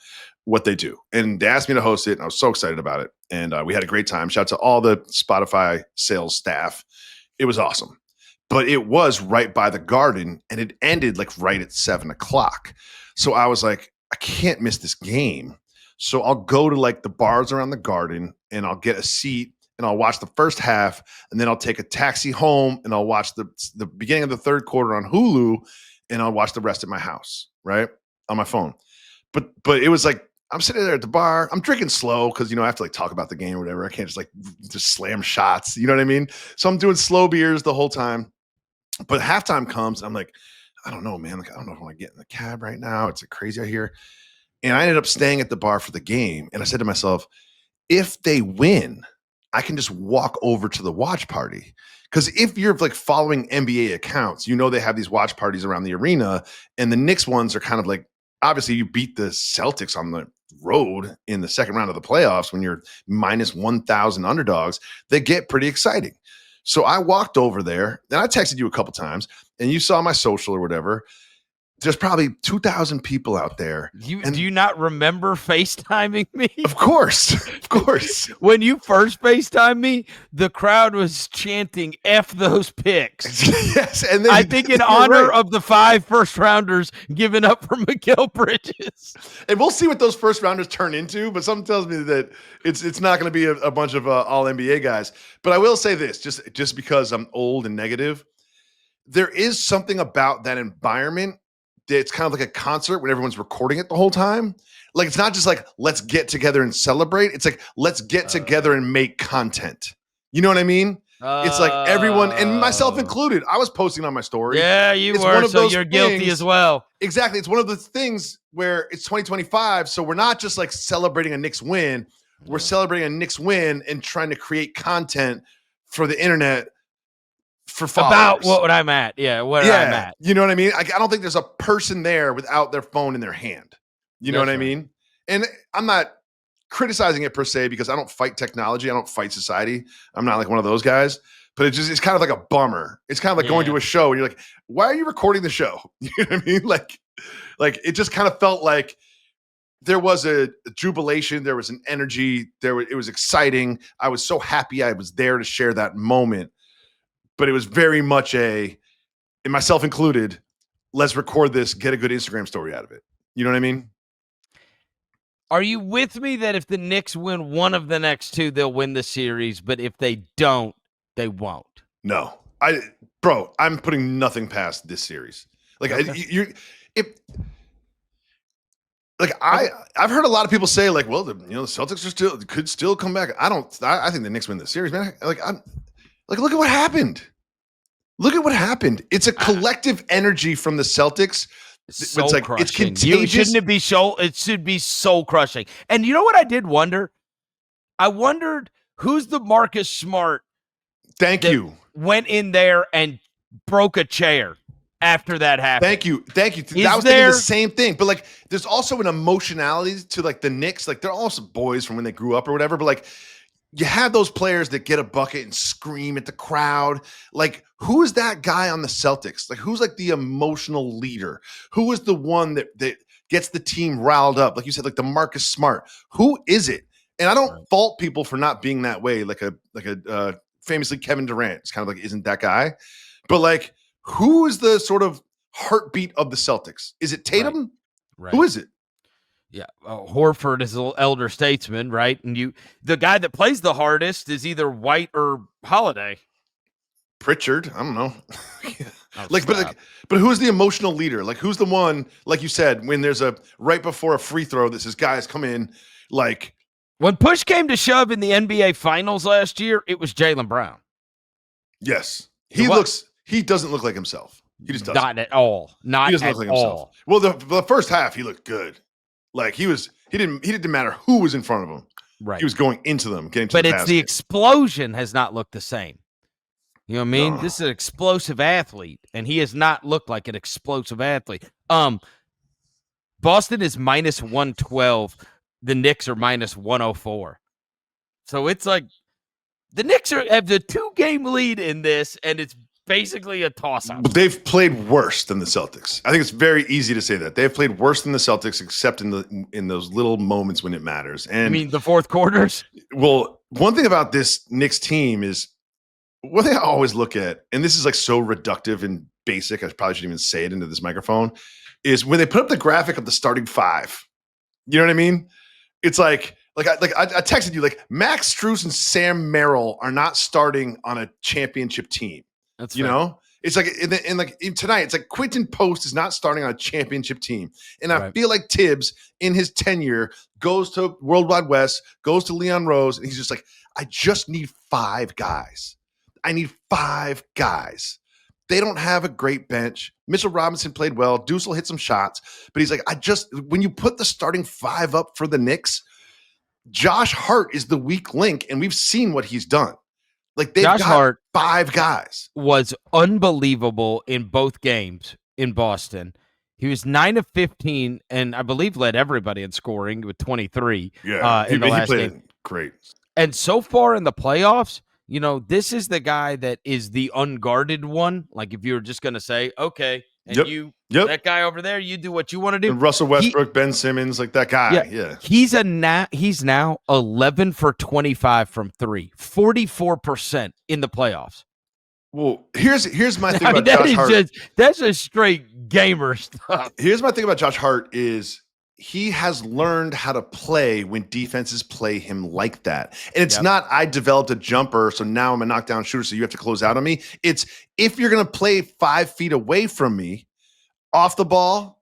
Speaker 1: what they do. And they asked me to host it, and I was so excited about it. And we had a great time. Shout out to all the Spotify sales staff. It was awesome. But it was right by the Garden, and it ended like right at 7:00. So I was like, I can't miss this game. So I'll go to like the bars around the Garden, and I'll get a seat, and I'll watch the first half, and then I'll take a taxi home, and I'll watch the beginning of the third quarter on Hulu, and I'll watch the rest at my house, right, on my phone. But it was like, I'm sitting there at the bar. I'm drinking slow because, I have to like talk about the game or whatever. I can't just slam shots. You know what I mean? So I'm doing slow beers the whole time. But halftime comes. I'm like, I don't know, man. Like, I don't know if I want to get in the cab right now. It's crazy out here. And I ended up staying at the bar for the game. And I said to myself, if they win, I can just walk over to the watch party. Because if you're like following NBA accounts, they have these watch parties around the arena. And the Knicks ones are kind of like, obviously you beat the Celtics on the road in the second round of the playoffs when you're minus 1,000 underdogs. They get pretty exciting. So I walked over there, and I texted you a couple times, and you saw my social or whatever. There's probably 2,000 people out there.
Speaker 2: Do you not remember FaceTiming me?
Speaker 1: Of course.
Speaker 2: When you first FaceTimed me, the crowd was chanting F those picks.
Speaker 1: Yes. And then
Speaker 2: I think in honor of the 5 first rounders given up for Mikal Bridges.
Speaker 1: And we'll see what those first rounders turn into, but something tells me that it's not going to be a bunch of all NBA guys. But I will say this, just because I'm old and negative, there is something about that environment. It's kind of like a concert when everyone's recording it the whole time. Like, it's not just like, let's get together and celebrate. It's like, let's get together and make content. You know what I mean? It's like everyone, and myself included, I was posting on my story.
Speaker 2: Yeah, were, so you're guilty as well.
Speaker 1: Exactly. It's one of the things where it's 2025, so we're not just like celebrating a Knicks win. We're celebrating a Knicks win and trying to create content for the internet for followers.
Speaker 2: About what I'm at. Yeah, I'm at.
Speaker 1: You know what I mean? I don't think there's a person there without their phone in their hand. You know what I mean? And I'm not criticizing it per se because I don't fight technology. I don't fight society. I'm not like one of those guys. But it's kind of like a bummer. It's kind of like going to a show and you're like, why are you recording the show? You know what I mean? Like it just kind of felt like there was a jubilation. There was an energy. It was exciting. I was so happy I was there to share that moment. But it was very much and myself included, let's record this, get a good Instagram story out of it. You know what I mean?
Speaker 2: Are you with me that if the Knicks win one of the next 2, they'll win the series, but if they don't, they won't?
Speaker 1: No. I'm putting nothing past this series. Like, okay. I've heard a lot of people say, like, well, the Celtics could still come back. I think the Knicks win the series, man. Look at what happened. It's a collective energy from the Celtics. It's like crushing. It's contagious.
Speaker 2: It should be soul crushing. And you know what I did wonder? I wondered who's the Marcus Smart.
Speaker 1: Thank you.
Speaker 2: Went in there and broke a chair after that happened.
Speaker 1: Thank you. I was thinking the same thing. But like, there's also an emotionality to like the Knicks. Like, they're also boys from when they grew up or whatever. But like, you have those players that get a bucket and scream at the crowd. Like, who is that guy on the Celtics? Like, who's like the emotional leader? Who is the one that gets the team riled up? Like you said, like the Marcus Smart. Who is it? And I don't fault people for not being that way. Like a famously Kevin Durant. It's kind of like, isn't that guy? But like, who is the sort of heartbeat of the Celtics? Is it Tatum? Right. Who is it?
Speaker 2: Yeah, Horford is an elder statesman, right? And the guy that plays the hardest is either White or Holiday.
Speaker 1: Pritchard, I don't know. But who's the emotional leader? Like, who's the one, like you said, when there's right before a free throw that says, guys, come in. Like,
Speaker 2: when push came to shove in the NBA Finals last year, it was Jaylen Brown.
Speaker 1: Yes. He doesn't look like himself. He just doesn't.
Speaker 2: Not at all. Not
Speaker 1: He doesn't
Speaker 2: at
Speaker 1: look like
Speaker 2: all.
Speaker 1: himself. Well, the first half he looked good. Like he didn't matter who was in front of him.
Speaker 2: Right.
Speaker 1: He was going into them, getting to
Speaker 2: but
Speaker 1: the
Speaker 2: it's
Speaker 1: basket.
Speaker 2: the explosion has not looked the same. You know what I mean?
Speaker 1: No.
Speaker 2: This is an explosive athlete, and he has not looked like an explosive athlete. Boston is minus 112. The Knicks are minus 104. So it's like the Knicks have the 2-game lead in this, and it's basically a toss-up.
Speaker 1: But they've played worse than the Celtics. I think it's very easy to say that. They've played worse than the Celtics, except in those little moments when it matters. And
Speaker 2: I mean, the fourth quarters?
Speaker 1: Well, one thing about this Knicks team is one thing I always look at, and this is like so reductive and basic, I probably shouldn't even say it into this microphone, is when they put up the graphic of the starting five. You know what I mean? It's like I texted you, like Max Strus and Sam Merrill are not starting on a championship team.
Speaker 2: That's
Speaker 1: you
Speaker 2: fair.
Speaker 1: know, it's like in tonight, it's like Quentin Post is not starting on a championship team, and I feel like Tibbs in his tenure goes to World Wide West, goes to Leon Rose, and he's just like, I just need 5 guys. I need 5 guys. They don't have a great bench. Mitchell Robinson played well. Deuce will hit some shots, but he's like, when you put the starting 5 up for the Knicks, Josh Hart is the weak link, and we've seen what he's done. Like Josh Hart 5 guys.
Speaker 2: Was unbelievable in both games in Boston. He was 9 of 15, and I believe led everybody in scoring with 23.
Speaker 1: Yeah,
Speaker 2: in the last game.
Speaker 1: Great.
Speaker 2: And so far in the playoffs, you know, this is the guy that is the unguarded one. Like if you were just going to say, okay, and that guy over there, you do what you want to do.
Speaker 1: And Russell Westbrook, Ben Simmons, like that guy. Yeah.
Speaker 2: He's now 11 for 25 from 3, 44% in the playoffs.
Speaker 1: Well, here's my thing about Josh Hart.
Speaker 2: That's just straight gamer stuff.
Speaker 1: Here's my thing about Josh Hart is he has learned how to play when defenses play him like that. And it's not, I developed a jumper, so now I'm a knockdown shooter, so you have to close out on me. It's, if you're going to play 5 feet away from me off the ball,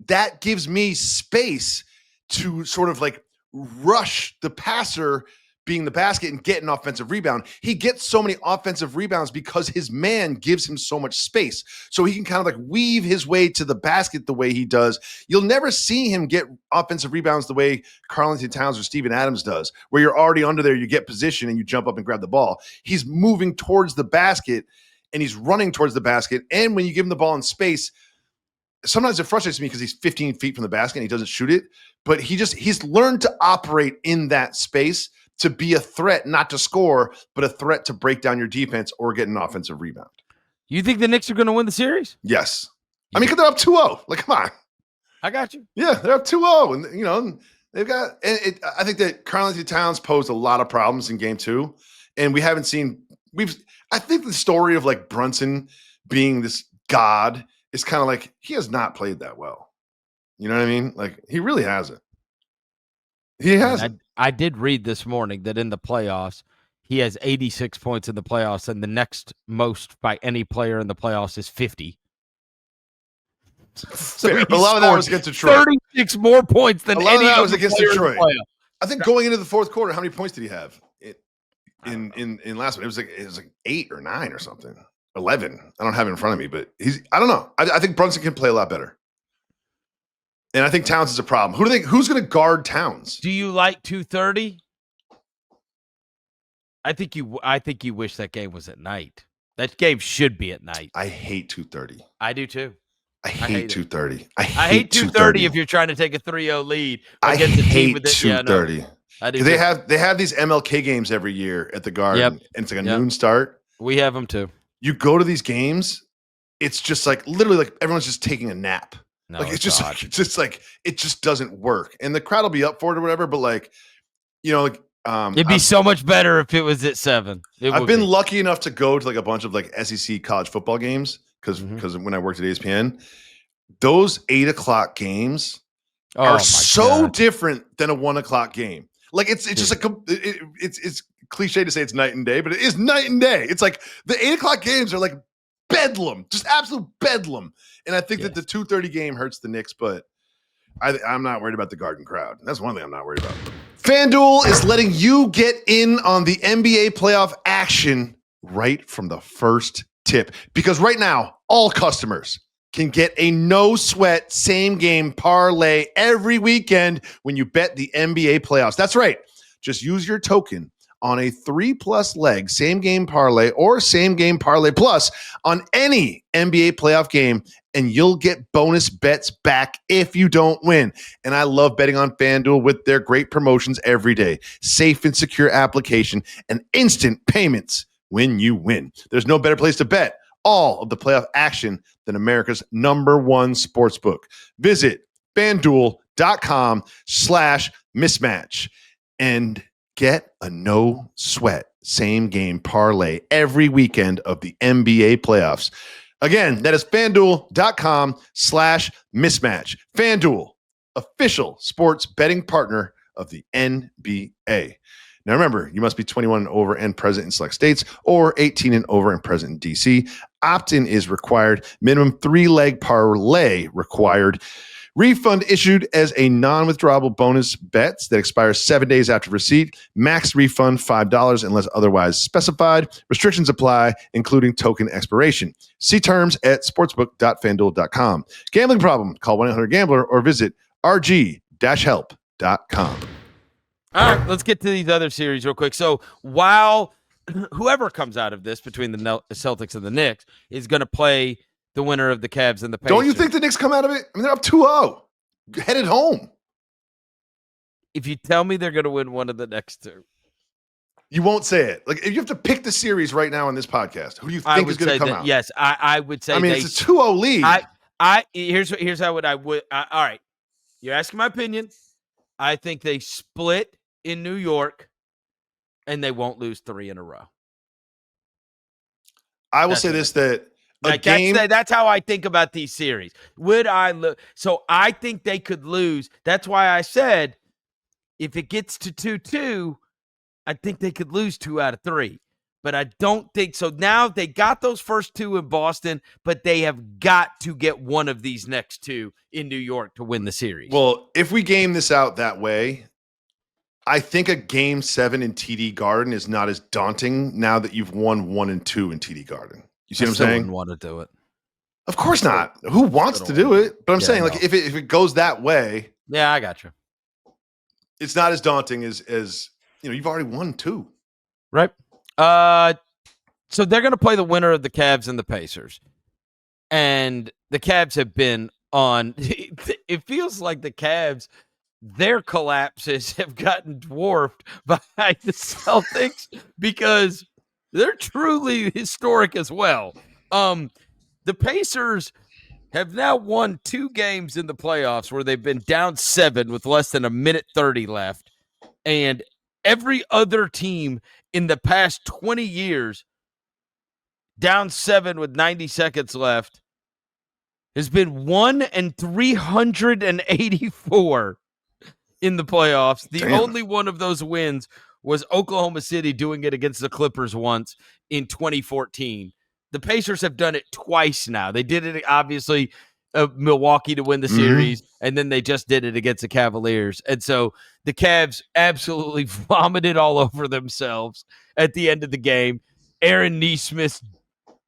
Speaker 1: that gives me space to sort of like rush the passer being the basket and get an offensive rebound. He gets so many offensive rebounds because his man gives him so much space. So he can kind of like weave his way to the basket the way he does. You'll never see him get offensive rebounds the way Karl-Anthony Towns or Steven Adams does, where you're already under there, you get position and you jump up and grab the ball. He's moving towards the basket and he's running towards the basket. And when you give him the ball in space, sometimes it frustrates me because he's 15 feet from the basket and he doesn't shoot it, but he's learned to operate in that space to be a threat, not to score, but a threat to break down your defense or get an offensive rebound.
Speaker 2: You think the Knicks are going to win the series?
Speaker 1: Yes. I mean, because they're up 2-0. Like, come on.
Speaker 2: I got you.
Speaker 1: Yeah, they're up 2-0. And, you know, they've got – I think that Karl-Anthony Towns posed a lot of problems in game 2. And we haven't seen – I think the story of, like, Brunson being this god is kind of like he has not played that well. You know what I mean? Like, he really hasn't. He hasn't.
Speaker 2: I did read this morning that in the playoffs, he has 86 points in the playoffs, and the next most by any player in the playoffs is 50. So
Speaker 1: a lot of that was against Detroit.
Speaker 2: 36 more points than any
Speaker 1: of that
Speaker 2: was
Speaker 1: against Detroit. I think going into the fourth quarter, how many points did he have in last one? It was like 8 or 9 or something. 11. I don't have it in front of me, but I don't know. I think Brunson can play a lot better. And I think Towns is a problem. Who's going to guard Towns?
Speaker 2: Do you like 230? I think you wish that game was at night. That game should be at night.
Speaker 1: I hate 230.
Speaker 2: I do too.
Speaker 1: I hate 230. I
Speaker 2: hate 230 if you're trying to take a 3-0 lead against a team with
Speaker 1: 230.
Speaker 2: Yeah, I do.
Speaker 1: They have these MLK games every year at the Garden, and it's like a noon start.
Speaker 2: We have them too. You
Speaker 1: go to these games, it's just like literally like everyone's just taking a nap.
Speaker 2: No,
Speaker 1: like it's just like it just doesn't work, and the crowd will be up for it or whatever. But like, you know, like
Speaker 2: it'd be so much better if it was at 7.
Speaker 1: I've been lucky enough to go to like a bunch of like SEC college football games because when I worked at ESPN, those 8:00 games are so different than a 1:00 game. Like it's just like it's cliche to say it's night and day, but it is night and day. It's like the 8:00 games are like bedlam, just absolute bedlam. And I think that the 2:30 game hurts the Knicks, but I'm not worried about the Garden crowd. That's one thing I'm not worried about. FanDuel is letting you get in on the NBA playoff action right from the first tip. Because right now, all customers can get a no-sweat same-game parlay every weekend when you bet the NBA playoffs. That's right. Just use your token on a 3+ leg same-game parlay or same-game parlay plus on any NBA playoff game, and you'll get bonus bets back if you don't win. And I love betting on FanDuel with their great promotions every day. Safe and secure application and instant payments when you win. There's no better place to bet all of the playoff action than America's #1 sportsbook. Visit FanDuel.com/mismatch and get a no-sweat same-game parlay every weekend of the NBA playoffs. Again, that is FanDuel.com/mismatch. FanDuel, official sports betting partner of the NBA. Now remember, you must be 21 and over and present in select states, or 18 and over and present in DC. Opt-in is required. Minimum 3-leg parlay required. Refund issued as a non-withdrawable bonus bets that expires 7 days after receipt. Max refund $5 unless otherwise specified. Restrictions apply, including token expiration. See terms at sportsbook.fanduel.com. Gambling problem? Call 1-800-GAMBLER or visit rg-help.com.
Speaker 2: All right, let's get to these other series real quick. So while whoever comes out of this between the Celtics and the Knicks is going to play the winner of the Cavs and the Pacers.
Speaker 1: Don't you think the Knicks come out of it? I mean, they're up 2-0. Headed home.
Speaker 2: If you tell me they're going to win one of the next two.
Speaker 1: You won't say it. Like, if you have to pick the series right now on this podcast, who do you think is going to come out?
Speaker 2: Yes, I would say.
Speaker 1: I mean, it's a 2-0 lead.
Speaker 2: Here's how I would. All right, you're asking my opinion. I think they split in New York, and they won't lose 3 in a row.
Speaker 1: I will say this, that
Speaker 2: that's how I think about these series. Would I look? So I think they could lose. That's why I said if it gets to 2-2, I think they could lose 2 out of 3. But I don't think so. Now they got those first 2 in Boston, but they have got to get one of these next 2 in New York to win the series.
Speaker 1: Well, if we game this out that way, I think a game 7 in TD Garden is not as daunting now that you've won 1 and 2 in TD Garden. You see what I'm saying?
Speaker 2: Wouldn't want to do it.
Speaker 1: Of course not. Who wants to do it? But I'm saying, like, if it goes that way,
Speaker 2: yeah, I got you.
Speaker 1: It's not as daunting as you've already won 2.
Speaker 2: Right. So they're going to play the winner of the Cavs and the Pacers. And the Cavs have been on – it feels like the Cavs, their collapses have gotten dwarfed by the Celtics because they're truly historic as well. The Pacers have now won 2 games in the playoffs where they've been down 7 with less than 1:30 left. And every other team in the past 20 years, down 7 with 90 seconds left, has been 1-384 in the playoffs. The only one of those wins was Oklahoma City doing it against the Clippers once in 2014. The Pacers have done it twice now. They did it, obviously, Milwaukee to win the series, and then they just did it against the Cavaliers. And so the Cavs absolutely vomited all over themselves at the end of the game. Aaron Nesmith's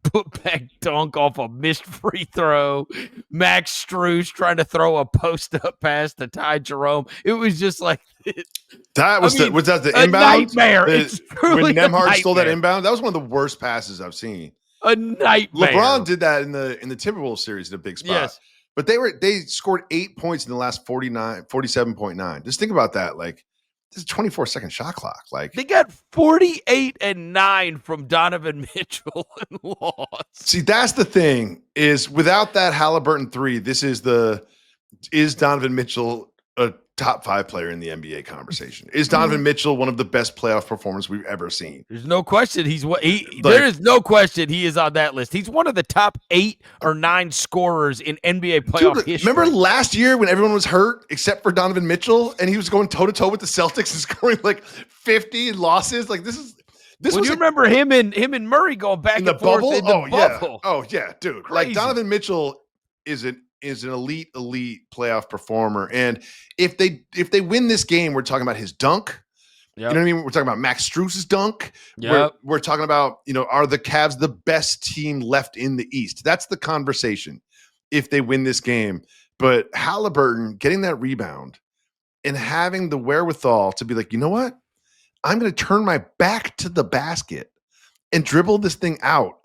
Speaker 2: put-back dunk off a missed free throw. Max Strus trying to throw a post-up pass to Ty Jerome. It was just like
Speaker 1: was that the inbound?
Speaker 2: Nightmare. It's truly
Speaker 1: when Nembhard stole that inbound, that was one of the worst passes I've seen.
Speaker 2: A nightmare.
Speaker 1: LeBron did that in the Timberwolves series in a big spot. Yes. But they scored 8 points in the last 47.9. Just think about that. Like, this is a 24-second shot clock. Like,
Speaker 2: they got 48 and 9 from Donovan Mitchell and lost.
Speaker 1: See, that's the thing, is without that Halliburton 3, is Donovan Mitchell a top 5 player in the NBA conversation? Is Donovan Mitchell one of the best playoff performers we've ever seen?
Speaker 2: There's no question there is no question he is on that list. He's one of the top 8 or 9 scorers in NBA playoff history.
Speaker 1: Remember last year when everyone was hurt except for Donovan Mitchell and he was going toe to toe with the Celtics and scoring like 50 losses? Like, this was
Speaker 2: you remember him and Murray going back in and forth
Speaker 1: bubble?
Speaker 2: in the bubble.
Speaker 1: Oh yeah, dude.
Speaker 2: Crazy.
Speaker 1: Like, Donovan Mitchell is an elite playoff performer. And if they win this game, we're talking about his dunk, You know what I mean? We're talking about Max Strus's dunk.
Speaker 2: Yep.
Speaker 1: We're talking about, are the Cavs the best team left in the East? That's the conversation if they win this game. But Halliburton getting that rebound and having the wherewithal to be like, you know what? I'm going to turn my back to the basket and dribble this thing out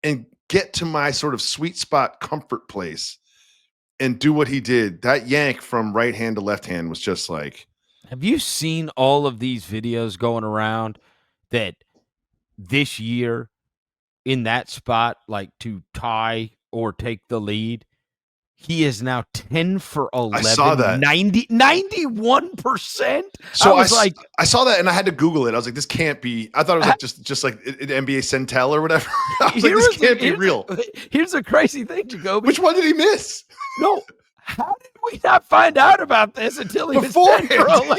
Speaker 1: and get to my sort of sweet spot comfort place and do what he did. That yank from right hand to left hand was just like.
Speaker 2: Have you seen all of these videos going around that this year in that spot, like to tie or take the lead, he is now 10 for 11.
Speaker 1: I saw that.
Speaker 2: 91%.
Speaker 1: So I saw that and I had to Google it. I was like, this can't be. I thought it was like just like an NBA Centel or whatever. I was like, this can't be real.
Speaker 2: Here's a crazy thing, Jacoby.
Speaker 1: Which one did he miss?
Speaker 2: No. How did we not find out about this until he was 10 for 11?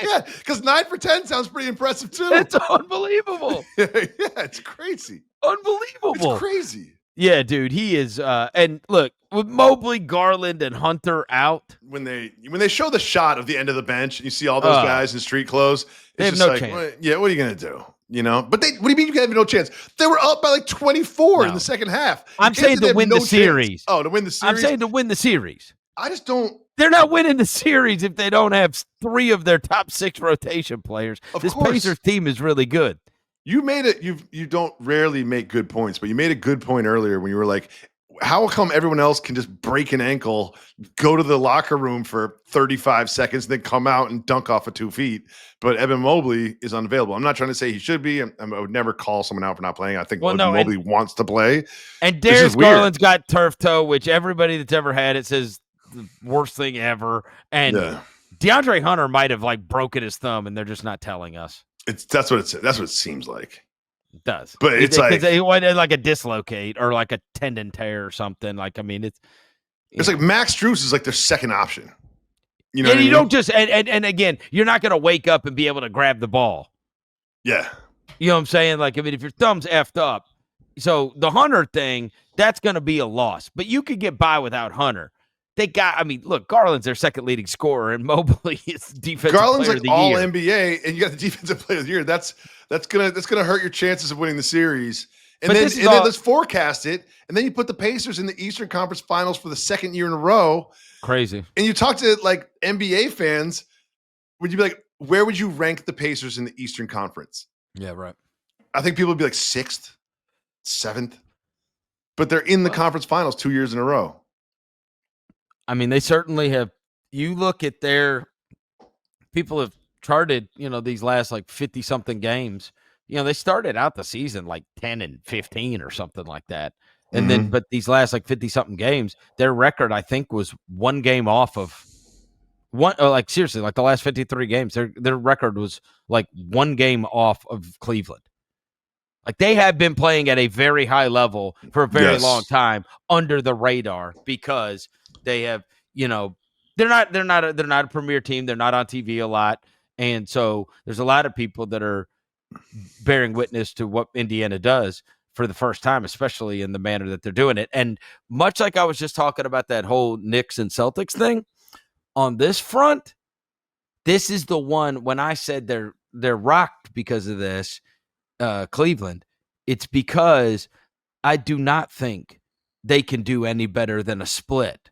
Speaker 1: Yeah, because 9 for 10 sounds pretty impressive too.
Speaker 2: It's unbelievable.
Speaker 1: Yeah, it's crazy.
Speaker 2: Unbelievable.
Speaker 1: It's crazy.
Speaker 2: Yeah, dude, he is. And look, with Mobley, Garland, and Hunter out,
Speaker 1: when they show the shot of the end of the bench, and you see all those guys in street clothes.
Speaker 2: They have no chance.
Speaker 1: What are you gonna do? But what do you mean you have no chance? They were up by like 24 in the second half.
Speaker 2: I'm saying to win the series.
Speaker 1: Oh, to win the series.
Speaker 2: I'm saying to win the series.
Speaker 1: I just don't.
Speaker 2: They're not winning the series if they don't have 3 of their top 6 rotation players. This Pacers team is really good.
Speaker 1: You made it. You don't rarely make good points, but you made a good point earlier when you were like, how come everyone else can just break an ankle, go to the locker room for 35 seconds, then come out and dunk off of 2 feet? But Evan Mobley is unavailable. I'm not trying to say he should be. I would never call someone out for not playing. I think Mobley wants to play.
Speaker 2: And Darius Garland's got turf toe, which everybody that's ever had it says the worst thing ever. And DeAndre Hunter might have like broken his thumb, and they're just not telling us.
Speaker 1: That's what it seems like.
Speaker 2: It does.
Speaker 1: But it's like
Speaker 2: a dislocate or like a tendon tear or something. Like, I mean, it's
Speaker 1: like Max Strus is like their second option. You know,
Speaker 2: and you don't just and again, you're not going to wake up and be able to grab the ball.
Speaker 1: Yeah,
Speaker 2: you know what I'm saying? Like, I mean, if your thumb's effed up, so the Hunter thing, that's going to be a loss. But you could get by without Hunter. Look, Garland's their second leading scorer, and Mobley is defensive
Speaker 1: Garland's
Speaker 2: player of the
Speaker 1: all
Speaker 2: year.
Speaker 1: NBA, and you got the defensive player of the year. That's gonna hurt your chances of winning the series. And then let's forecast it, and then you put the Pacers in the Eastern Conference Finals for the second year in a row.
Speaker 2: Crazy.
Speaker 1: And you talk to like NBA fans, would you be like, where would you rank the Pacers in the Eastern Conference?
Speaker 2: Yeah, right.
Speaker 1: I think people would be like 6th, 7th, but they're in the conference finals 2 years in a row.
Speaker 2: I mean, they certainly have. You look at people have charted, these last like 50 something games. They started out the season like 10 and 15 or something like that. And then, but these last like 50 something games, their record, I think, was 1 game off of like seriously, like the last 53 games, their record was like 1 game off of Cleveland. Like they have been playing at a very high level for a very long time under the radar because they have, they're not a premier team. They're not on TV a lot. And so there's a lot of people that are bearing witness to what Indiana does for the first time, especially in the manner that they're doing it. And much like I was just talking about that whole Knicks and Celtics thing, on this front, this is the one when I said they're rocked because of this, Cleveland, it's because I do not think they can do any better than a split.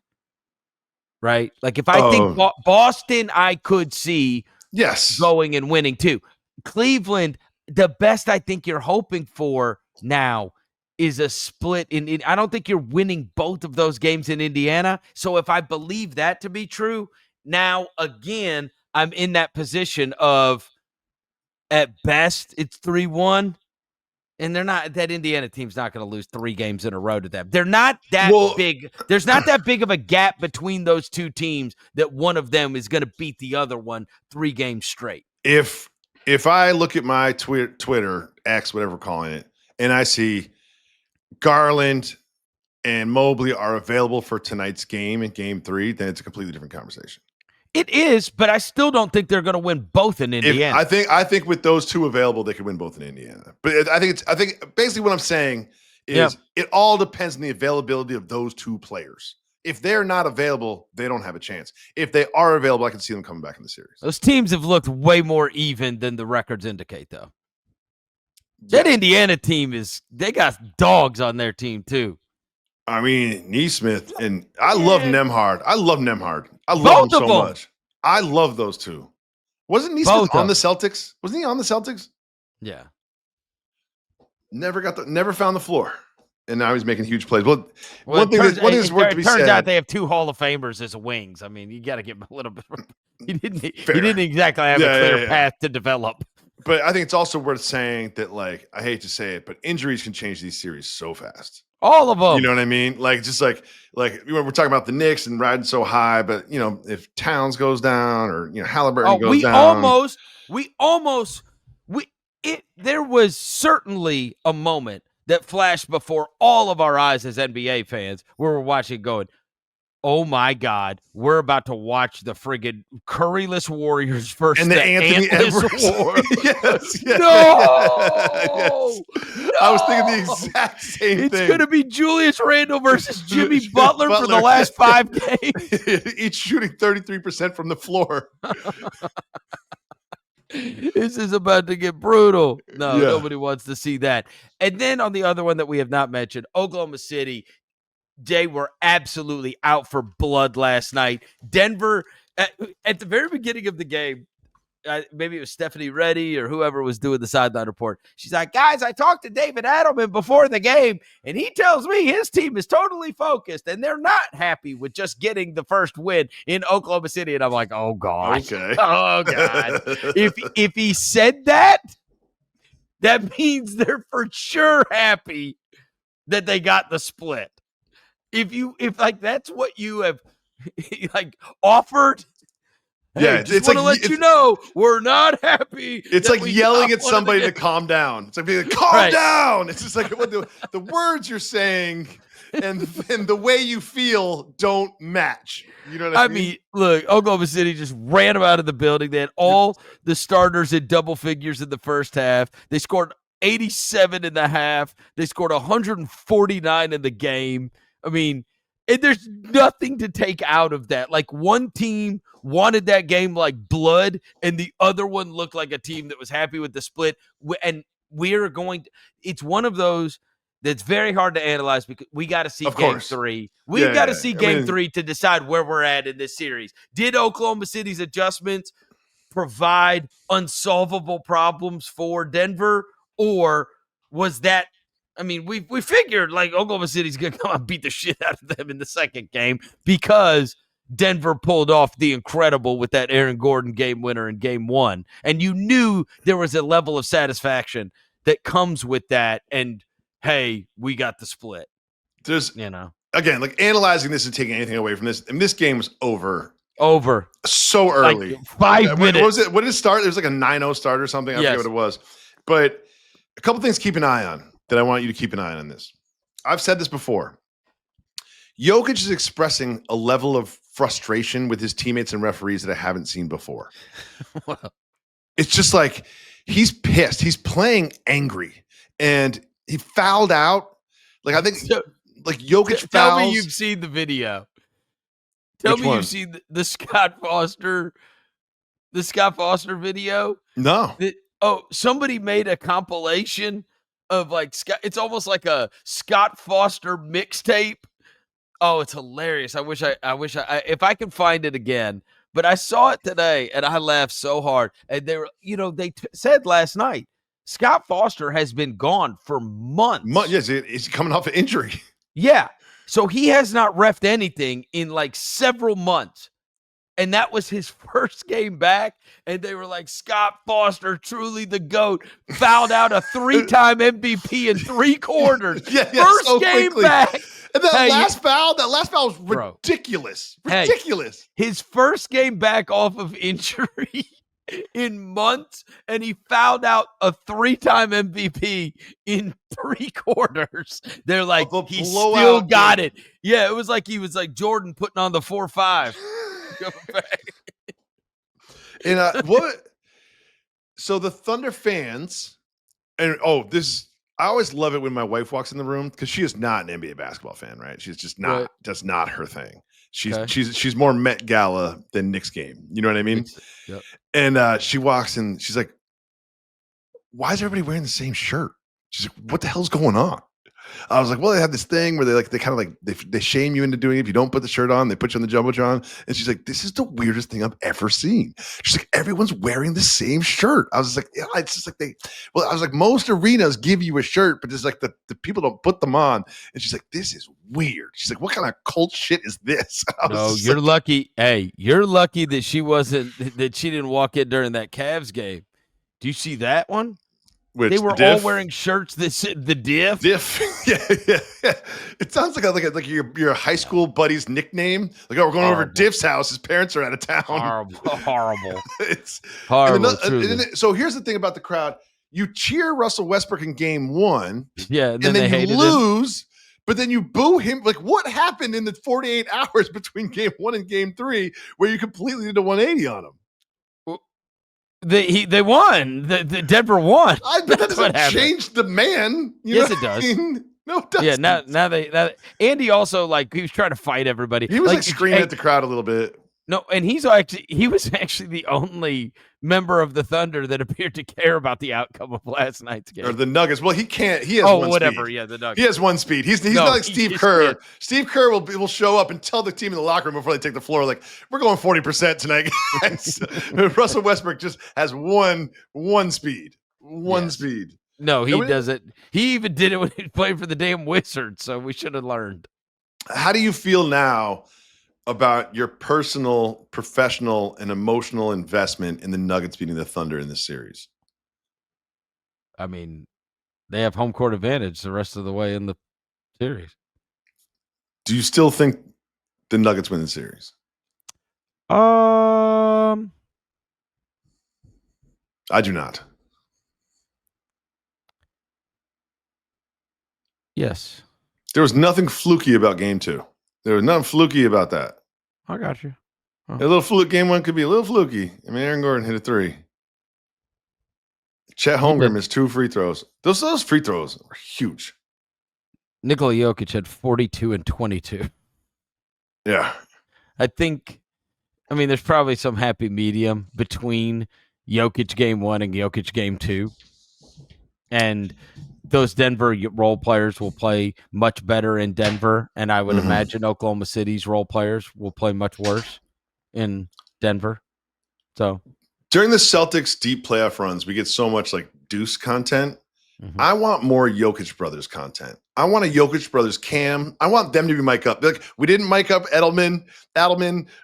Speaker 2: Right? Like if I think Boston, I could see going and winning too. Cleveland, the best I think you're hoping for now is a split. I don't think you're winning both of those games in Indiana. So if I believe that to be true, now again, I'm in that position of at best it's 3-1. And that Indiana team's not going to lose 3 games in a row to them. They're not that big. There's not that big of a gap between those two teams that one of them is going to beat the other one 3 games straight.
Speaker 1: If I look at my Twitter, X, whatever we're calling it, and I see Garland and Mobley are available for tonight's game in Game 3, then it's a completely different conversation.
Speaker 2: It is, but I still don't think they're going to win both in Indiana.
Speaker 1: I think with those 2 available, they could win both in Indiana. But I think basically what I'm saying is it all depends on the availability of those 2 players. If they're not available, they don't have a chance. If they are available, I can see them coming back in the series.
Speaker 2: Those teams have looked way more even than the records indicate, though. That Indiana team they got dogs on their team, too.
Speaker 1: I mean, Neesmith, and I love Nembhard. I love
Speaker 2: Both
Speaker 1: him
Speaker 2: of
Speaker 1: so
Speaker 2: them.
Speaker 1: much. I love those two. Wasn't Neesmith on the Celtics? Wasn't he on the Celtics?
Speaker 2: Yeah.
Speaker 1: Never found the floor. And now he's making huge plays. Well,
Speaker 2: one thing is worth to be said. Turns out they have 2 Hall of Famers as wings. I mean, you got to give him a little bit. He didn't exactly have a clear path to develop.
Speaker 1: But I think it's also worth saying that, like, I hate to say it, but injuries can change these series so fast.
Speaker 2: All of them.
Speaker 1: You know what I mean? Like, just like we're talking about the Knicks and riding so high, but, you know, if Towns goes down or, you know, Halliburton goes down.
Speaker 2: There was certainly a moment that flashed before all of our eyes as NBA fans where we're watching going, oh my God, we're about to watch the friggin' Curryless Warriors versus
Speaker 1: and the Anthony
Speaker 2: Edwards War.
Speaker 1: yes.
Speaker 2: No!
Speaker 1: I was thinking the exact same thing.
Speaker 2: It's going to be Julius Randle versus Jimmy Butler for the last 5 games.
Speaker 1: Each shooting 33% from the floor.
Speaker 2: This is about to get brutal. No, nobody wants to see that. And then on the other one that we have not mentioned, Oklahoma City, they were absolutely out for blood last night. Denver, at the very beginning of the game, maybe it was Stephanie Reddy or whoever was doing the sideline report. She's like, guys, I talked to David Adelman before the game, and he tells me his team is totally focused, and they're not happy with just getting the first win in Oklahoma City. And I'm like, oh, God.
Speaker 1: Okay.
Speaker 2: Oh, God. If he said that, that means they're for sure happy that they got the split. If like that's what you have like offered,
Speaker 1: yeah,
Speaker 2: just want to let you know we're not happy.
Speaker 1: It's like yelling at somebody to calm down. It's like being like, calm down. It's just like the words you're saying and the way you feel don't match. You know what I mean?
Speaker 2: Look, Oklahoma City just ran them out of the building. They had all the starters in double figures in the first half. They scored 87 in the half. They scored 149 in the game. I mean, and there's nothing to take out of that. Like, one team wanted that game like blood, and the other one looked like a team that was happy with the split. And it's one of those that's very hard to analyze because we got to see game 3. We've got to see game 3 to decide where we're at in this series. Did Oklahoma City's adjustments provide unsolvable problems for Denver, or was that? I mean, we figured like Oklahoma City's going to come and beat the shit out of them in the second game because Denver pulled off the incredible with that Aaron Gordon game winner in game 1. And you knew there was a level of satisfaction that comes with that. And, hey, we got the split.
Speaker 1: There's, again, like analyzing this and taking anything away from this. And this game was over so early.
Speaker 2: Like 5 minutes.
Speaker 1: What was it? What did it start? There was like a 9-0 start or something. I forget what it was. But a couple things to keep an eye on. That I want you to keep an eye on this. I've said this before. Jokic is expressing a level of frustration with his teammates and referees that I haven't seen before. It's just like he's pissed. He's playing angry. And he fouled out. Like, I think like Jokic fouls.
Speaker 2: Tell me you've seen the video. Tell me you've seen the Scott Foster video.
Speaker 1: No.
Speaker 2: Somebody made a compilation of like it's almost like a Scott Foster mixtape. Oh, it's hilarious. I wish if I can find it again. But I saw it today and I laughed so hard. And they were, they said last night, Scott Foster has been gone for months.
Speaker 1: Yes, he's coming off an injury.
Speaker 2: Yeah. So he has not reffed anything in like several months. And that was his first game back. And they were like, Scott Foster, truly the GOAT, fouled out a 3-time MVP in 3 quarters. First so game quickly. Back.
Speaker 1: And that last foul was ridiculous. Ridiculous.
Speaker 2: His first game back off of injury in months, and he fouled out a 3-time MVP in 3 quarters. They're like, he still got it. Yeah, it was like he was like Jordan putting on the 4-5.
Speaker 1: And what? So the Thunder fans, and this I always love it when my wife walks in the room because she is not an NBA basketball fan, right? She's just not.
Speaker 2: Right.
Speaker 1: That's not her thing.
Speaker 2: Okay.
Speaker 1: She's more Met Gala than Knicks game. You know what I mean?
Speaker 2: Yep.
Speaker 1: And she walks in. She's like, "Why is everybody wearing the same shirt?" She's like, "What the hell's going on?" I was like, "Well, they have this thing where they kind of like they shame you into doing it. If you don't put the shirt on, they put you on the jumbotron." And she's like, "This is the weirdest thing I've ever seen." She's like, "Everyone's wearing the same shirt." I was like, "Yeah, it's just like they." Well, I was like, "Most arenas give you a shirt, but it's like the people don't put them on." And she's like, "This is weird." She's like, "What kind of cult shit is this?"
Speaker 2: No, you're lucky. Hey, you're lucky that she didn't walk in during that Cavs game. Do you see that one? They were all wearing shirts that said the diff.
Speaker 1: Yeah. It sounds like your high school buddy's nickname. Like, oh, we're going over to Diff's house. His parents are out of town.
Speaker 2: Horrible.
Speaker 1: It's
Speaker 2: horrible.
Speaker 1: So here's the thing about the crowd: you cheer Russell Westbrook in game 1,
Speaker 2: yeah, and
Speaker 1: then you lose. But then you boo him. Like, what happened in the 48 hours between game 1 and game 3 where you completely did a 180 on him?
Speaker 2: They won. The Denver won.
Speaker 1: But that doesn't change the man.
Speaker 2: Yes, it does.
Speaker 1: No, it doesn't.
Speaker 2: Yeah, now Andy also, like, he was trying to fight everybody.
Speaker 1: He was like screaming at the crowd a little bit.
Speaker 2: No, and he was actually the only member of the Thunder that appeared to care about the outcome of last night's game.
Speaker 1: Or the Nuggets. Well, he can't. He has one
Speaker 2: whatever.
Speaker 1: Speed.
Speaker 2: Yeah, the Nuggets.
Speaker 1: He has one speed. He's not like Steve Kerr. Yeah. Steve Kerr will show up and tell the team in the locker room before they take the floor, like, we're going 40% tonight, guys. Russell Westbrook just has one speed. One speed.
Speaker 2: No, he doesn't. He even did it when he played for the damn Wizards, so we should have learned.
Speaker 1: How do you feel now about your personal, professional, and emotional investment in the Nuggets beating the Thunder in this series?
Speaker 2: I mean, they have home court advantage the rest of the way in the series.
Speaker 1: Do you still think the Nuggets win the series?
Speaker 2: I
Speaker 1: do not.
Speaker 2: Yes.
Speaker 1: There was nothing fluky about game 2. There was nothing fluky about that.
Speaker 2: I got you.
Speaker 1: A little fluke. Game 1 could be a little fluky. I mean, Aaron Gordon hit a 3. Chet Holmgren missed 2 free throws. Those free throws were huge.
Speaker 2: Nikola Jokic had 42 and 22.
Speaker 1: Yeah.
Speaker 2: I mean, there's probably some happy medium between Jokic game 1 and Jokic game 2. And those Denver role players will play much better in Denver, and I would imagine Oklahoma City's role players will play much worse in Denver. So
Speaker 1: during the Celtics deep playoff runs, we get so much like Deuce content. I want more Jokic brothers content. I want a Jokic brothers cam. I want them to be mic up. Like, we didn't mic up Adelman.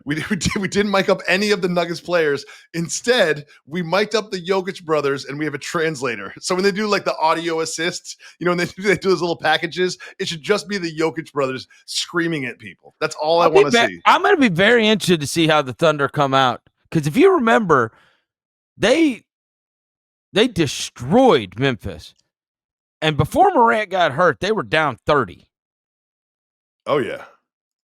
Speaker 1: We didn't mic up any of the Nuggets players. Instead, we mic'd up the Jokic brothers, and we have a translator. So when they do like the audio assists, when they do those little packages, it should just be the Jokic brothers screaming at people. That's all I want to see.
Speaker 2: I'm going to be very interested to see how the Thunder come out, because if you remember, they destroyed Memphis. And before Morant got hurt, they were down 30.
Speaker 1: Oh, yeah.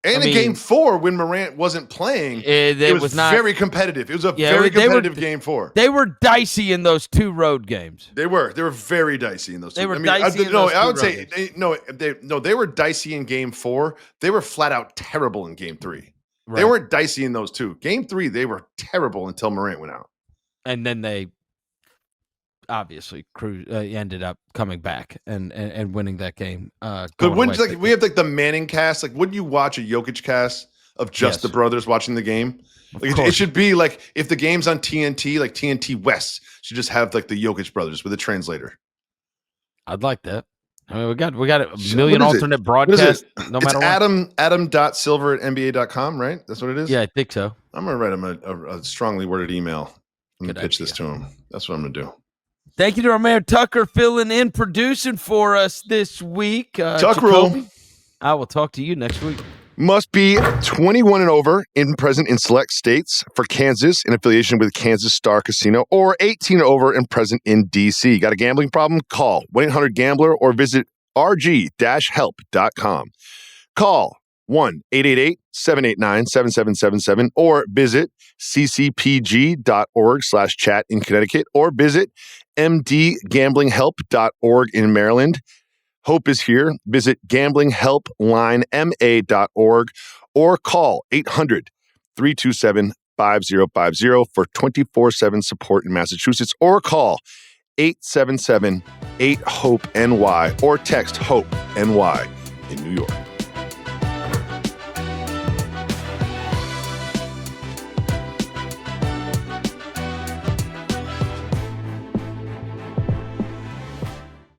Speaker 1: And in game 4, when Morant wasn't playing, it was not very competitive. It was a very competitive game 4.
Speaker 2: They were dicey in those 2 road games.
Speaker 1: They were very dicey in those 2.
Speaker 2: They were dicey in those 2
Speaker 1: I would say
Speaker 2: games.
Speaker 1: They were dicey in game 4. They were flat out terrible in game 3. Right. They weren't dicey in those 2. Game 3, they were terrible until Morant went out.
Speaker 2: And then they obviously ended up coming back and winning that game.
Speaker 1: But wouldn't we have like the Manning cast? Like, wouldn't you watch a Jokic cast of just the brothers watching the game? Like, it should be like, if the game's on TNT, like TNT West should just have like the Jokic brothers with a translator.
Speaker 2: I'd like that. I mean, we got a million alternate broadcasts. No matter what.
Speaker 1: Adam.silver@nba.com, right? That's what it is.
Speaker 2: Yeah, I think so.
Speaker 1: I'm gonna write him a strongly worded email. I'm gonna pitch this to him. That's what I'm gonna do.
Speaker 2: Thank you to our man Tucker filling in, producing for us this week.
Speaker 1: Tuck rule.
Speaker 2: I will talk to you next week.
Speaker 1: Must be 21 and over and present in select states. For Kansas, in affiliation with Kansas Star Casino, or 18 and over and present in D.C. Got a gambling problem? Call 1-800-GAMBLER or visit rg-help.com. Call 1-888-789-7777 or visit ccpg.org/chat in Connecticut or visit mdgamblinghelp.org in Maryland. Hope is here. Visit gamblinghelplinema.org or call 800-327-5050 for 24/7 support in Massachusetts or call 877-8-HOPE-NY or text HOPE-NY in New York.